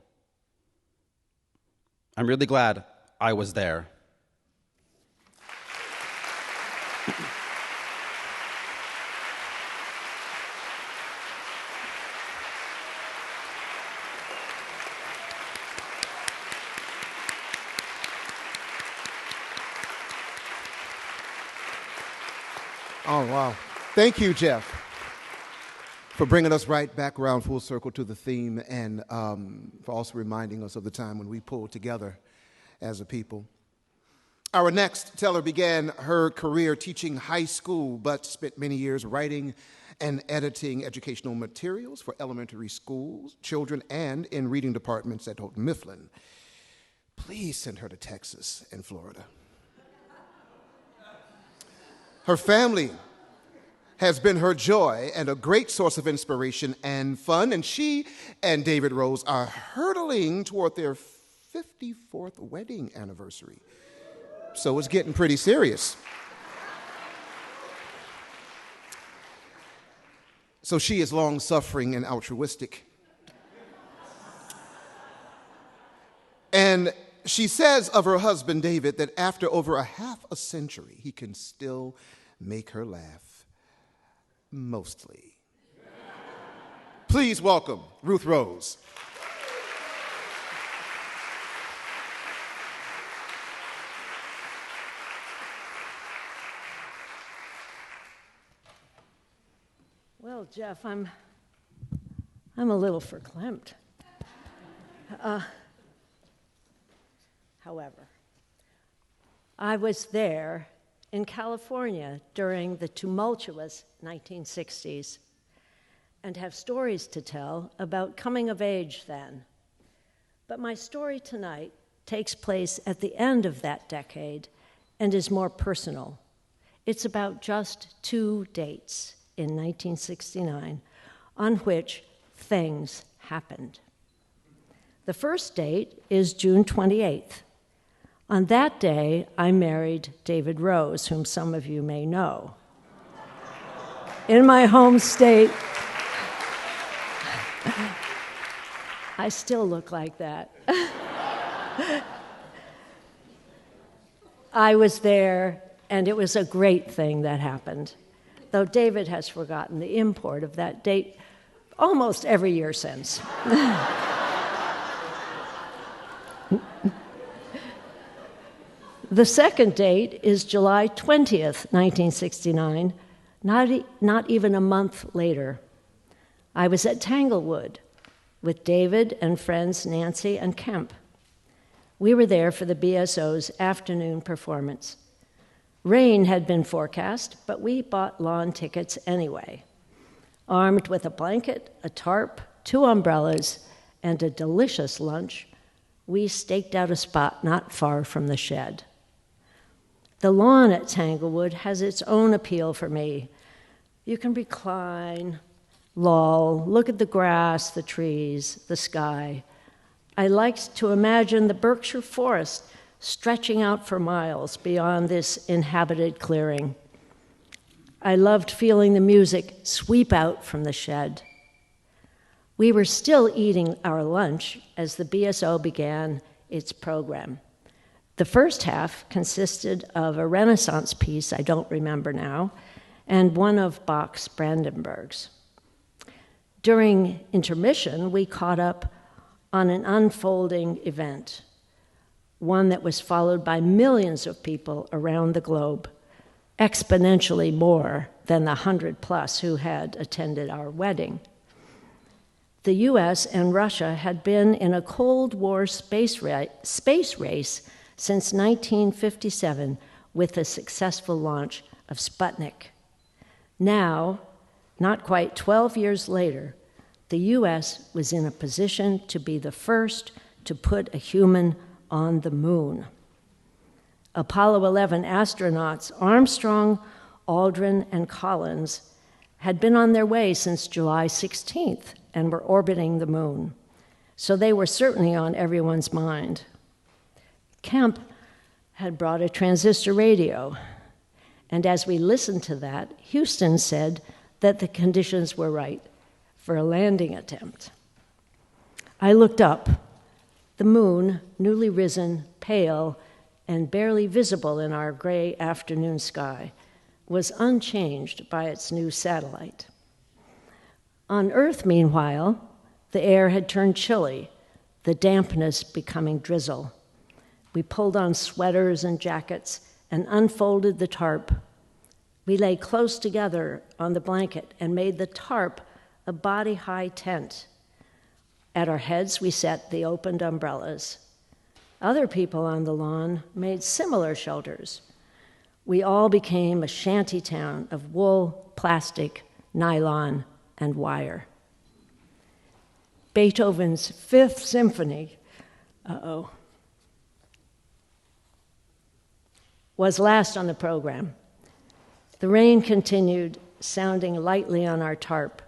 H: I'm really glad I was there.
A: Oh, wow. Thank you, Jeff, for bringing us right back around full circle to the theme and for also reminding us of the time when we pulled together as a people. Our next teller began her career teaching high school, but spent many years writing and editing educational materials for elementary schools, children, and in reading departments at Houghton Mifflin. Please send her to Texas and Florida. Her family has been her joy and a great source of inspiration and fun, and she and David Rose are hurtling toward their 54th wedding anniversary. So it's getting pretty serious. So she is long-suffering and altruistic. And she says of her husband, David, that after over a half a century, he can still make her laugh. Mostly. Please welcome Ruth Rose.
I: Well, Jeff, I'm a little verklempt. However, I was there in California during the tumultuous 1960s and have stories to tell about coming of age then. But my story tonight takes place at the end of that decade and is more personal. It's about just 2 dates in 1969 on which things happened. The first date is June 28th. On that day, I married David Rose, whom some of you may know. In my home state, I still look like that. I was there, and it was a great thing that happened, though David has forgotten the import of that date almost every year since. The second date is July 20th, 1969, not even a month later. I was at Tanglewood with David and friends Nancy and Kemp. We were there for the BSO's afternoon performance. Rain had been forecast, but we bought lawn tickets anyway. Armed with a blanket, a tarp, 2 umbrellas, and a delicious lunch, we staked out a spot not far from the shed. The lawn at Tanglewood has its own appeal for me. You can recline, loll, look at the grass, the trees, the sky. I liked to imagine the Berkshire forest stretching out for miles beyond this inhabited clearing. I loved feeling the music sweep out from the shed. We were still eating our lunch as the BSO began its program. The first half consisted of a Renaissance piece, I don't remember now, and one of Bach's Brandenburgs. During intermission, we caught up on an unfolding event, one that was followed by millions of people around the globe, exponentially more than the 100+ who had attended our wedding. The US and Russia had been in a Cold War space race since 1957 with the successful launch of Sputnik. Now, not quite 12 years later, the US was in a position to be the first to put a human on the moon. Apollo 11 astronauts Armstrong, Aldrin, and Collins had been on their way since July 16th and were orbiting the moon, so they were certainly on everyone's mind. Kemp had brought a transistor radio, and as we listened to that, Houston said that the conditions were right for a landing attempt. I looked up. The moon, newly risen, pale, and barely visible in our gray afternoon sky, was unchanged by its new satellite. On Earth, meanwhile, the air had turned chilly, the dampness becoming drizzle. We pulled on sweaters and jackets and unfolded the tarp. We lay close together on the blanket and made the tarp a body-high tent. At our heads, we set the opened umbrellas. Other people on the lawn made similar shelters. We all became a shanty town of wool, plastic, nylon, and wire. Beethoven's Fifth Symphony, was last on the program. The rain continued, sounding lightly on our tarp.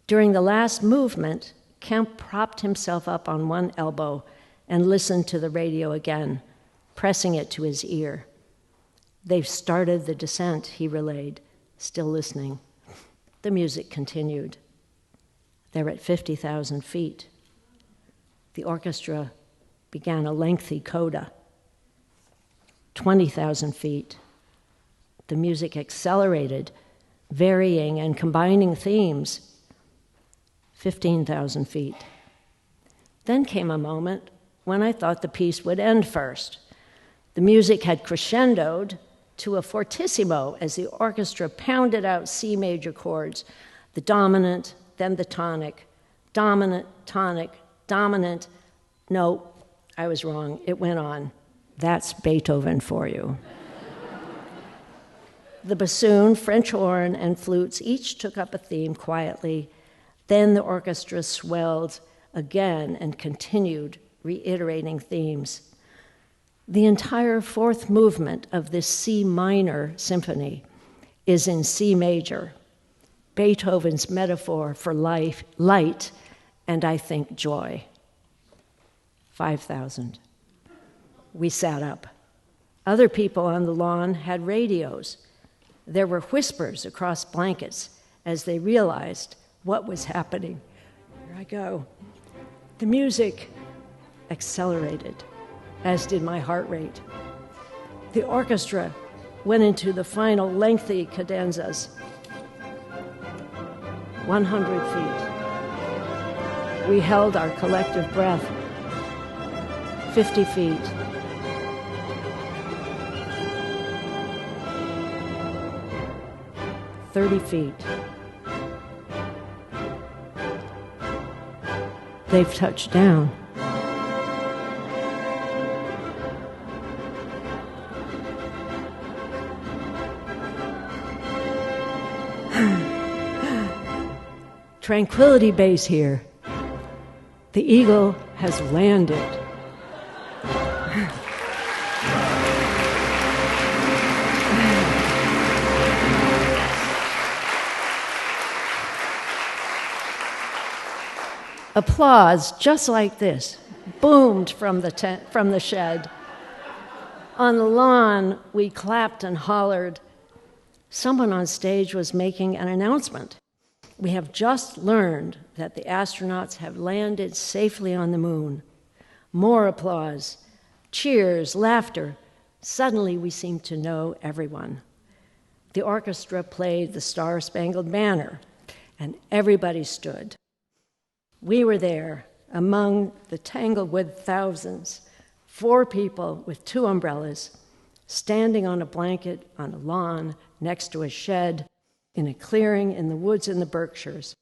I: During the last movement, Kemp propped himself up on one elbow and listened to the radio again, pressing it to his ear. "They've started the descent," he relayed, still listening. The music continued. They're at 50,000 feet. The orchestra began a lengthy coda. 20,000 feet. The music accelerated, varying and combining themes. 15,000 feet. Then came a moment when I thought the piece would end first. The music had crescendoed to a fortissimo as the orchestra pounded out C major chords, the dominant, then the tonic, dominant, tonic, dominant. No, I was wrong. It went on. That's Beethoven for you. The bassoon, French horn, and flutes each took up a theme quietly. Then the orchestra swelled again and continued, reiterating themes. The entire fourth movement of this C minor symphony is in C major, Beethoven's metaphor for life, light, and I think joy. 5,000. We sat up. Other people on the lawn had radios. There were whispers across blankets as they realized what was happening. Here I go. The music accelerated, as did my heart rate. The orchestra went into the final lengthy cadenzas. 100 feet. We held our collective breath. 50 feet. 30 feet. They've touched down. Tranquility Base here. The Eagle has landed. Applause just like this boomed from the shed. On the lawn, we clapped and hollered. Someone on stage was making an announcement. We have just learned that the astronauts have landed safely on the moon. More applause, cheers, laughter. Suddenly, we seemed to know everyone. The orchestra played the Star-Spangled Banner, and everybody stood. We were there, among the Tanglewood thousands, 4 people with 2 umbrellas, standing on a blanket on a lawn next to a shed in a clearing in the woods in the Berkshires,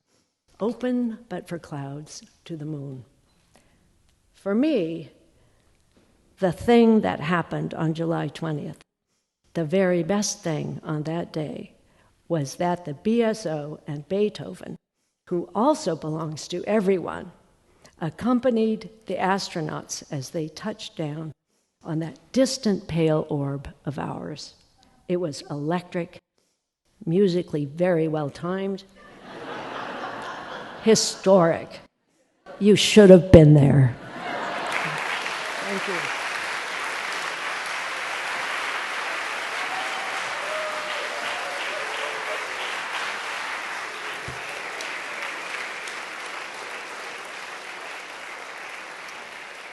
I: open but for clouds to the moon. For me, the thing that happened on July 20th, the very best thing on that day, was that the BSO and Beethoven, who also belongs to everyone, accompanied the astronauts as they touched down on that distant pale orb of ours. It was electric, musically very well timed, historic. You should have been there. Thank you.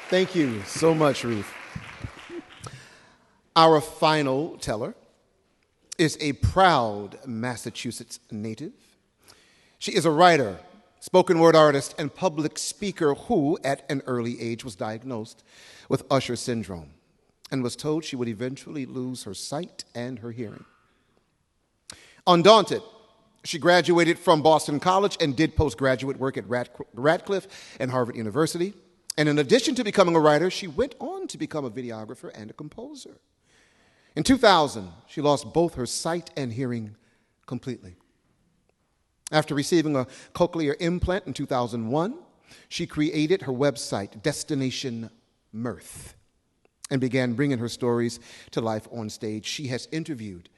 A: Thank you so much, Ruth. Our final teller is a proud Massachusetts native. She is a writer, spoken word artist, and public speaker who, at an early age, was diagnosed with Usher syndrome and was told she would eventually lose her sight and her hearing. Undaunted, she graduated from Boston College and did postgraduate work at Radcliffe and Harvard University. And in addition to becoming a writer, she went on to become a videographer and a composer. In 2000, she lost both her sight and hearing completely. After receiving a cochlear implant in 2001, she created her website, Destination Mirth, and began bringing her stories to life on stage. She has interviewed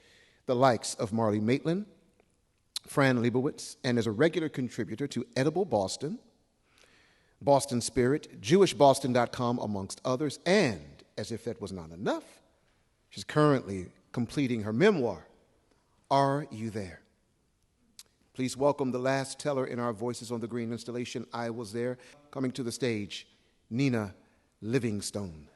A: the likes of Marlee Maitland, Fran Lebowitz, and is a regular contributor to Edible Boston, Boston Spirit, JewishBoston.com, amongst others. And, as if that was not enough, she's currently completing her memoir, Are You There? Please welcome the last teller in our Voices on the Green installation, I Was There, coming to the stage, Nina Livingstone.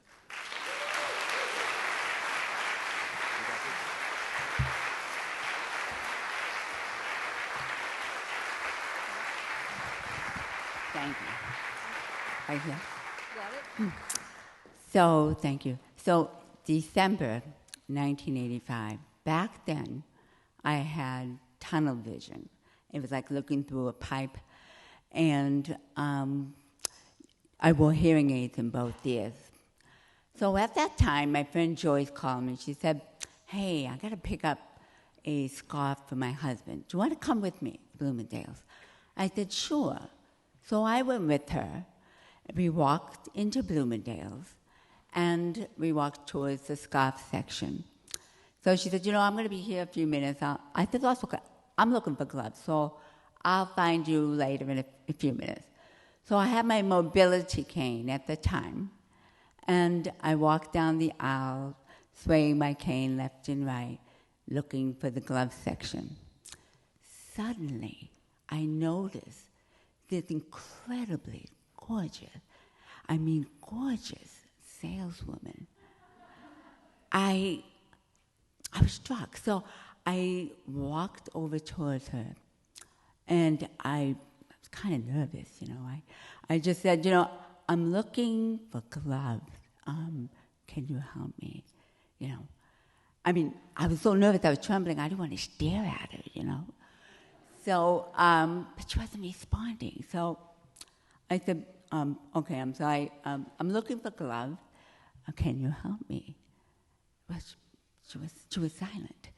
J: Thank you. Right here. Got it? So, thank you. So, December 1985, back then, I had tunnel vision. It was like looking through a pipe, and I wore hearing aids in both ears. So at that time, my friend Joyce called me. She said, hey, I got to pick up a scarf for my husband. Do you want to come with me to Bloomingdale's? I said, sure. So I went with her. We walked into Bloomingdale's, and we walked towards the scarf section. So she said, I'm going to be here a few minutes. I said, I'm looking for gloves, so I'll find you later in a few minutes. So I had my mobility cane at the time, and I walked down the aisle, swaying my cane left and right, looking for the glove section. Suddenly, I noticed this incredibly gorgeous saleswoman. I was struck. So I walked over towards her, and I was kind of nervous, I just said, I'm looking for gloves. Can you help me? I was so nervous, I was trembling. I didn't want to stare at her, So, but she wasn't responding. So I said, okay, I'm sorry. I'm looking for gloves. Can you help me? Well, she was silent.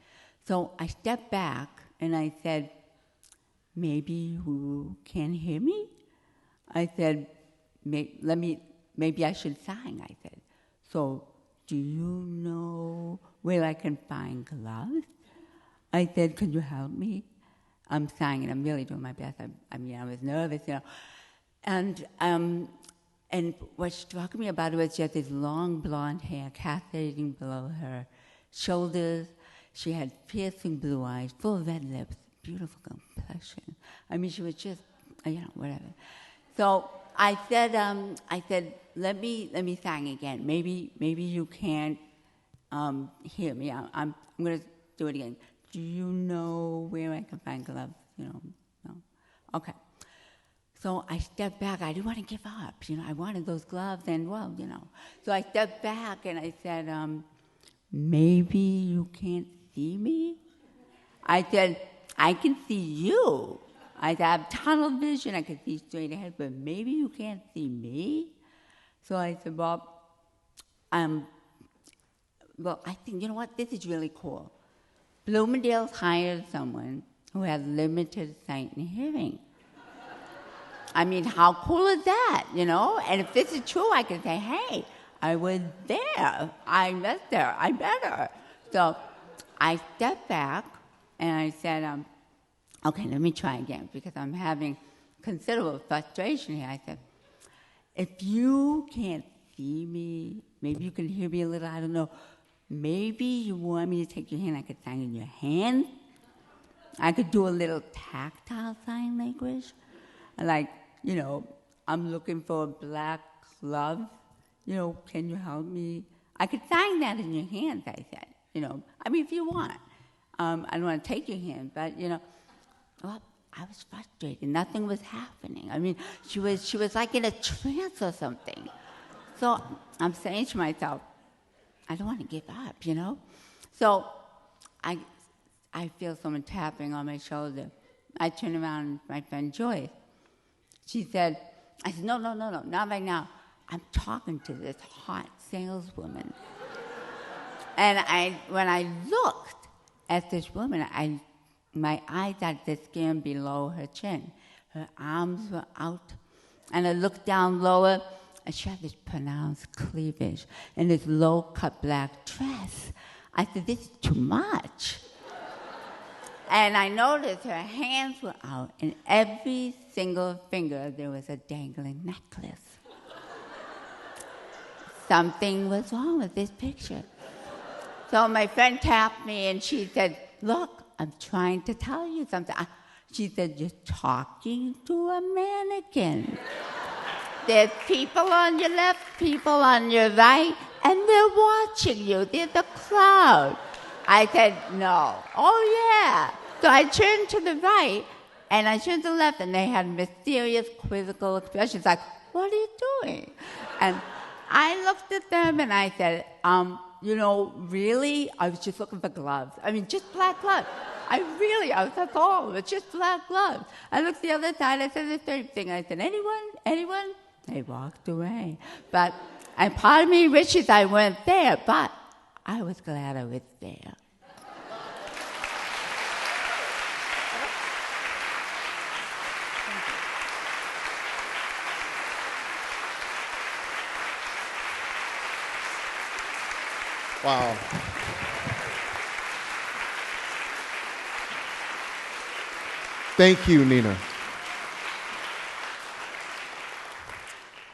J: So I stepped back and I said, maybe you can hear me? I said, maybe I should sign, I said. So, do you know where I can find gloves? I said, could you help me? I'm signing, I'm really doing my best. I was nervous, And what struck me about it was she had this long blonde hair cascading below her shoulders. She had piercing blue eyes, full red lips, beautiful complexion. She was just, whatever. So I said, let me sing again. Maybe you can't hear me. I'm going to do it again. Do you know where I can find gloves? No. Okay. So I stepped back. I didn't want to give up. I wanted those gloves, and So I stepped back and I said, maybe you can't see me? I said, I can see you. I have tunnel vision. I can see straight ahead, but maybe you can't see me? So I said, well, I think, you know what? This is really cool. Bloomingdale's hired someone who has limited sight and hearing. How cool is that, And if this is true, I can say, hey, I was there. I was there. I met her. So I stepped back and I said, okay, let me try again because I'm having considerable frustration here. I said, if you can't see me, maybe you can hear me a little, I don't know. Maybe you want me to take your hand, I could sign in your hand. I could do a little tactile sign language. Like, I'm looking for a black glove. Can you help me? I could sign that in your hands, I said. If you want. I don't want to take your hand, but, well, I was frustrated. Nothing was happening. She was like in a trance or something. So I'm saying to myself, I don't want to give up, So I feel someone tapping on my shoulder. I turn around, my friend Joyce. She said, no, not right now. I'm talking to this hot saleswoman. And when I looked at this woman, my eyes had the skin below her chin. Her arms were out. And I looked down lower, and she had this pronounced cleavage in this low-cut black dress. I said, this is too much. And I noticed her hands were out, and every single finger there was a dangling necklace. Something was wrong with this picture. So my friend tapped me, and she said, look, I'm trying to tell you something. She said, you're talking to a mannequin. There's people on your left, people on your right, and they're watching you. There's a crowd. I said, no. Oh, yeah. So I turned to the right, and I turned to the left, and they had mysterious, quizzical expressions like, what are you doing? And I looked at them, and I said, really? I was just looking for gloves. Just black gloves. That's all. It's just black gloves. I looked the other side. I said the same thing. I said, anyone? They walked away. And part of me wishes I weren't there, but I was glad I was there.
A: Wow. Thank you, Nina.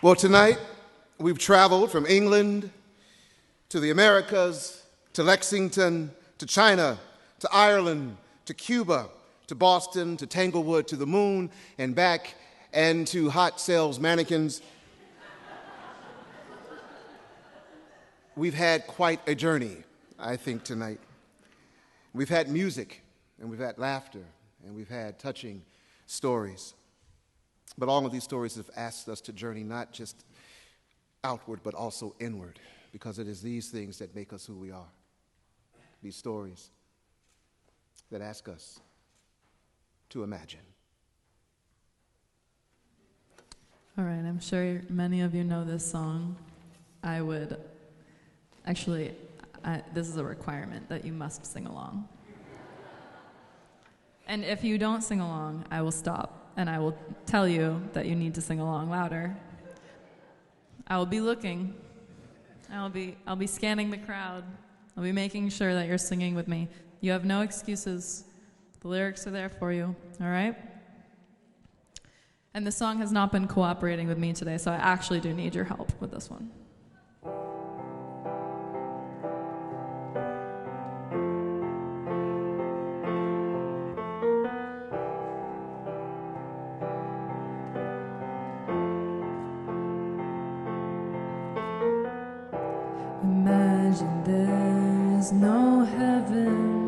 A: Well, tonight we've traveled from England to the Americas, to Lexington, to China, to Ireland, to Cuba, to Boston, to Tanglewood, to the moon, and back, and to hot sales mannequins. We've had quite a journey, I think, tonight. We've had music, and we've had laughter, and we've had touching stories. But all of these stories have asked us to journey not just outward, but also inward, because it is these things that make us who we are. These stories that ask us to imagine.
B: All right, I'm sure many of you know this song. This is a requirement that you must sing along. And if you don't sing along, I will stop, and I will tell you that you need to sing along louder. I will be looking. I'll be scanning the crowd. I'll be making sure that you're singing with me. You have no excuses. The lyrics are there for you, all right? And the song has not been cooperating with me today, so I actually do need your help with this one.
K: Imagine there's no heaven.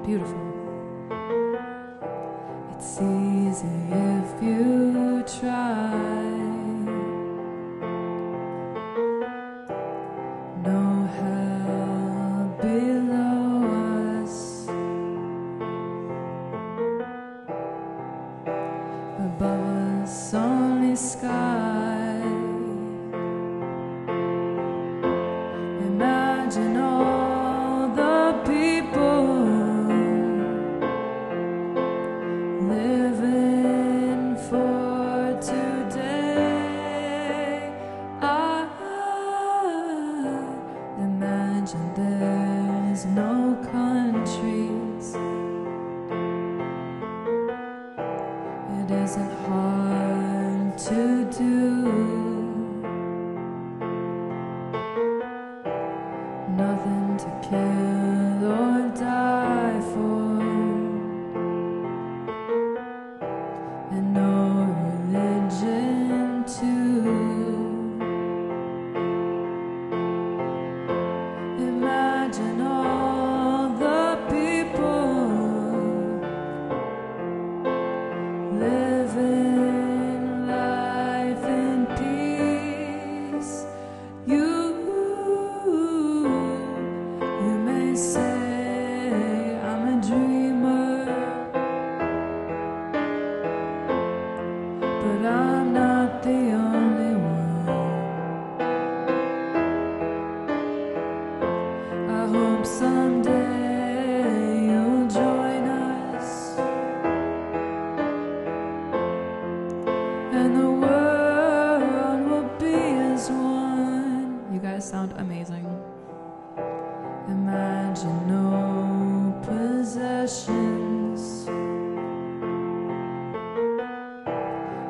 K: Beautiful. It's easy if you try. No hell below us. Above us only sky. Imagine all the people living for today. I imagine there's no countries. It isn't hard to do. Nothing to kill or die for, and no religion too. Imagine all the people living life in peace. You may say I'm a dreamer, but I'm not the only one. I hope someday you'll join us, and the world will be as one.
B: You guys sound amazing.
K: Imagine no possessions.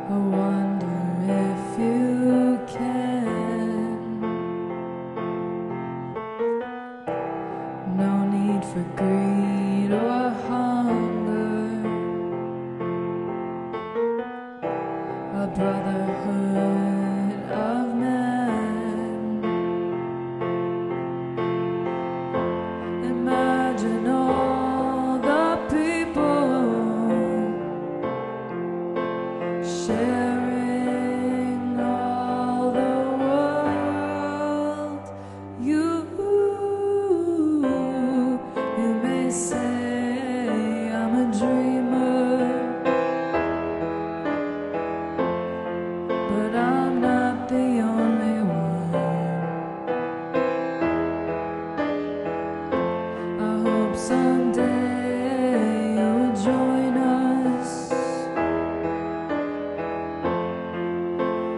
K: I wonder if you can. No need for greed or hunger. A brotherhood of men. Imagine all the people sharing all the world. You may say I'm a dreamer, but I'm not the only one. I hope someday you'll join us,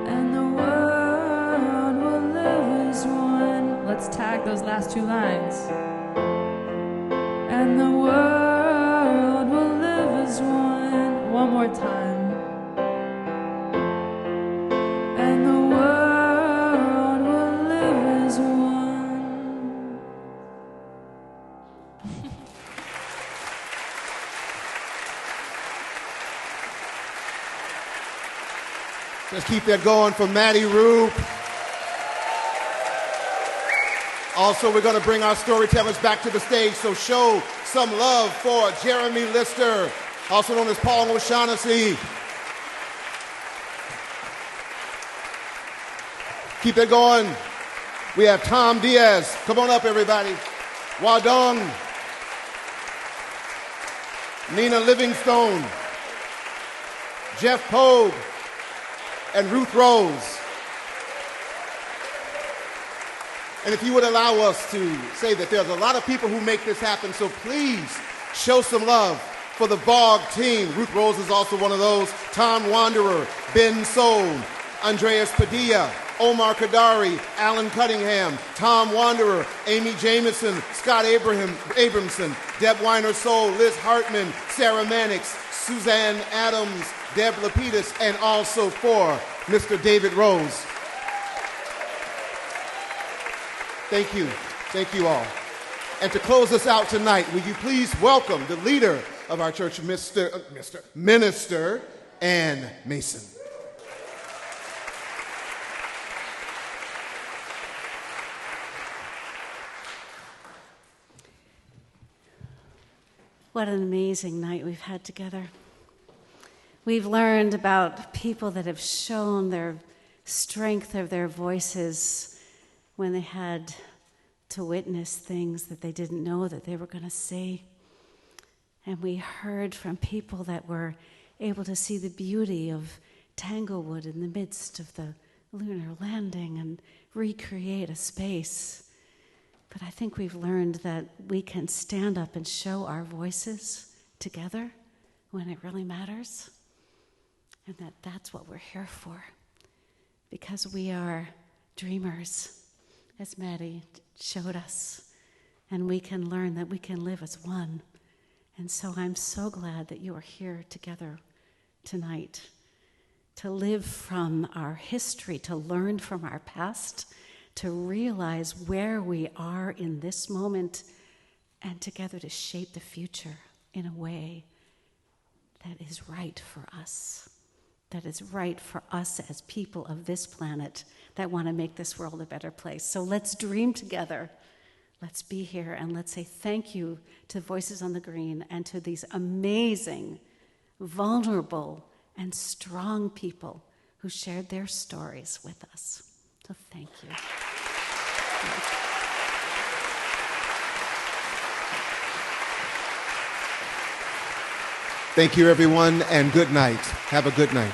K: and the world will live as one.
B: Let's tag those last two lines.
K: And the world will live as one.
B: One more time.
K: And the world will live as one.
A: Let's keep that going for Maddy Roop. Also, we're going to bring our storytellers back to the stage, so show some love for Jeremy Lister, also known as Paul O'Shaughnessy. Keep it going. We have Tom Diaz. Come on up, everybody. Hua Dong. Nina Livingstone. Jeff Poage. And Ruth Rose. And if you would allow us to say that there's a lot of people who make this happen, so please show some love For the Bog team, Ruth Rose is also one of those. Tom Wanderer, Ben Sohn, Andreas Padilla, Omar Kadari, Alan Cunningham, Tom Wanderer, Amy Jameson, Scott Abramson, Deb Weiner-Soul, Liz Hartman, Sarah Mannix, Suzanne Adams, Deb Lapidus, and also for Mr. David Rose. Thank you. Thank you all. And to close us out tonight, will you please welcome the leader of our church, Minister Ann Mason.
L: What an amazing night we've had together. We've learned about people that have shown their strength of their voices when they had to witness things that they didn't know that they were going to see. And we heard from people that were able to see the beauty of Tanglewood in the midst of the lunar landing and recreate a space. But I think we've learned that we can stand up and show our voices together when it really matters, and that's what we're here for, because we are dreamers, as Maddy showed us, and we can learn that we can live as one. And so I'm so glad that you are here together tonight to live from our history, to learn from our past, to realize where we are in this moment, and together to shape the future in a way that is right for us, that is right for us as people of this planet that want to make this world a better place. So let's dream together. Let's be here, and let's say thank you to Voices on the Green and to these amazing, vulnerable, and strong people who shared their stories with us. So thank you.
A: Thank you, everyone, and good night. Have a good night.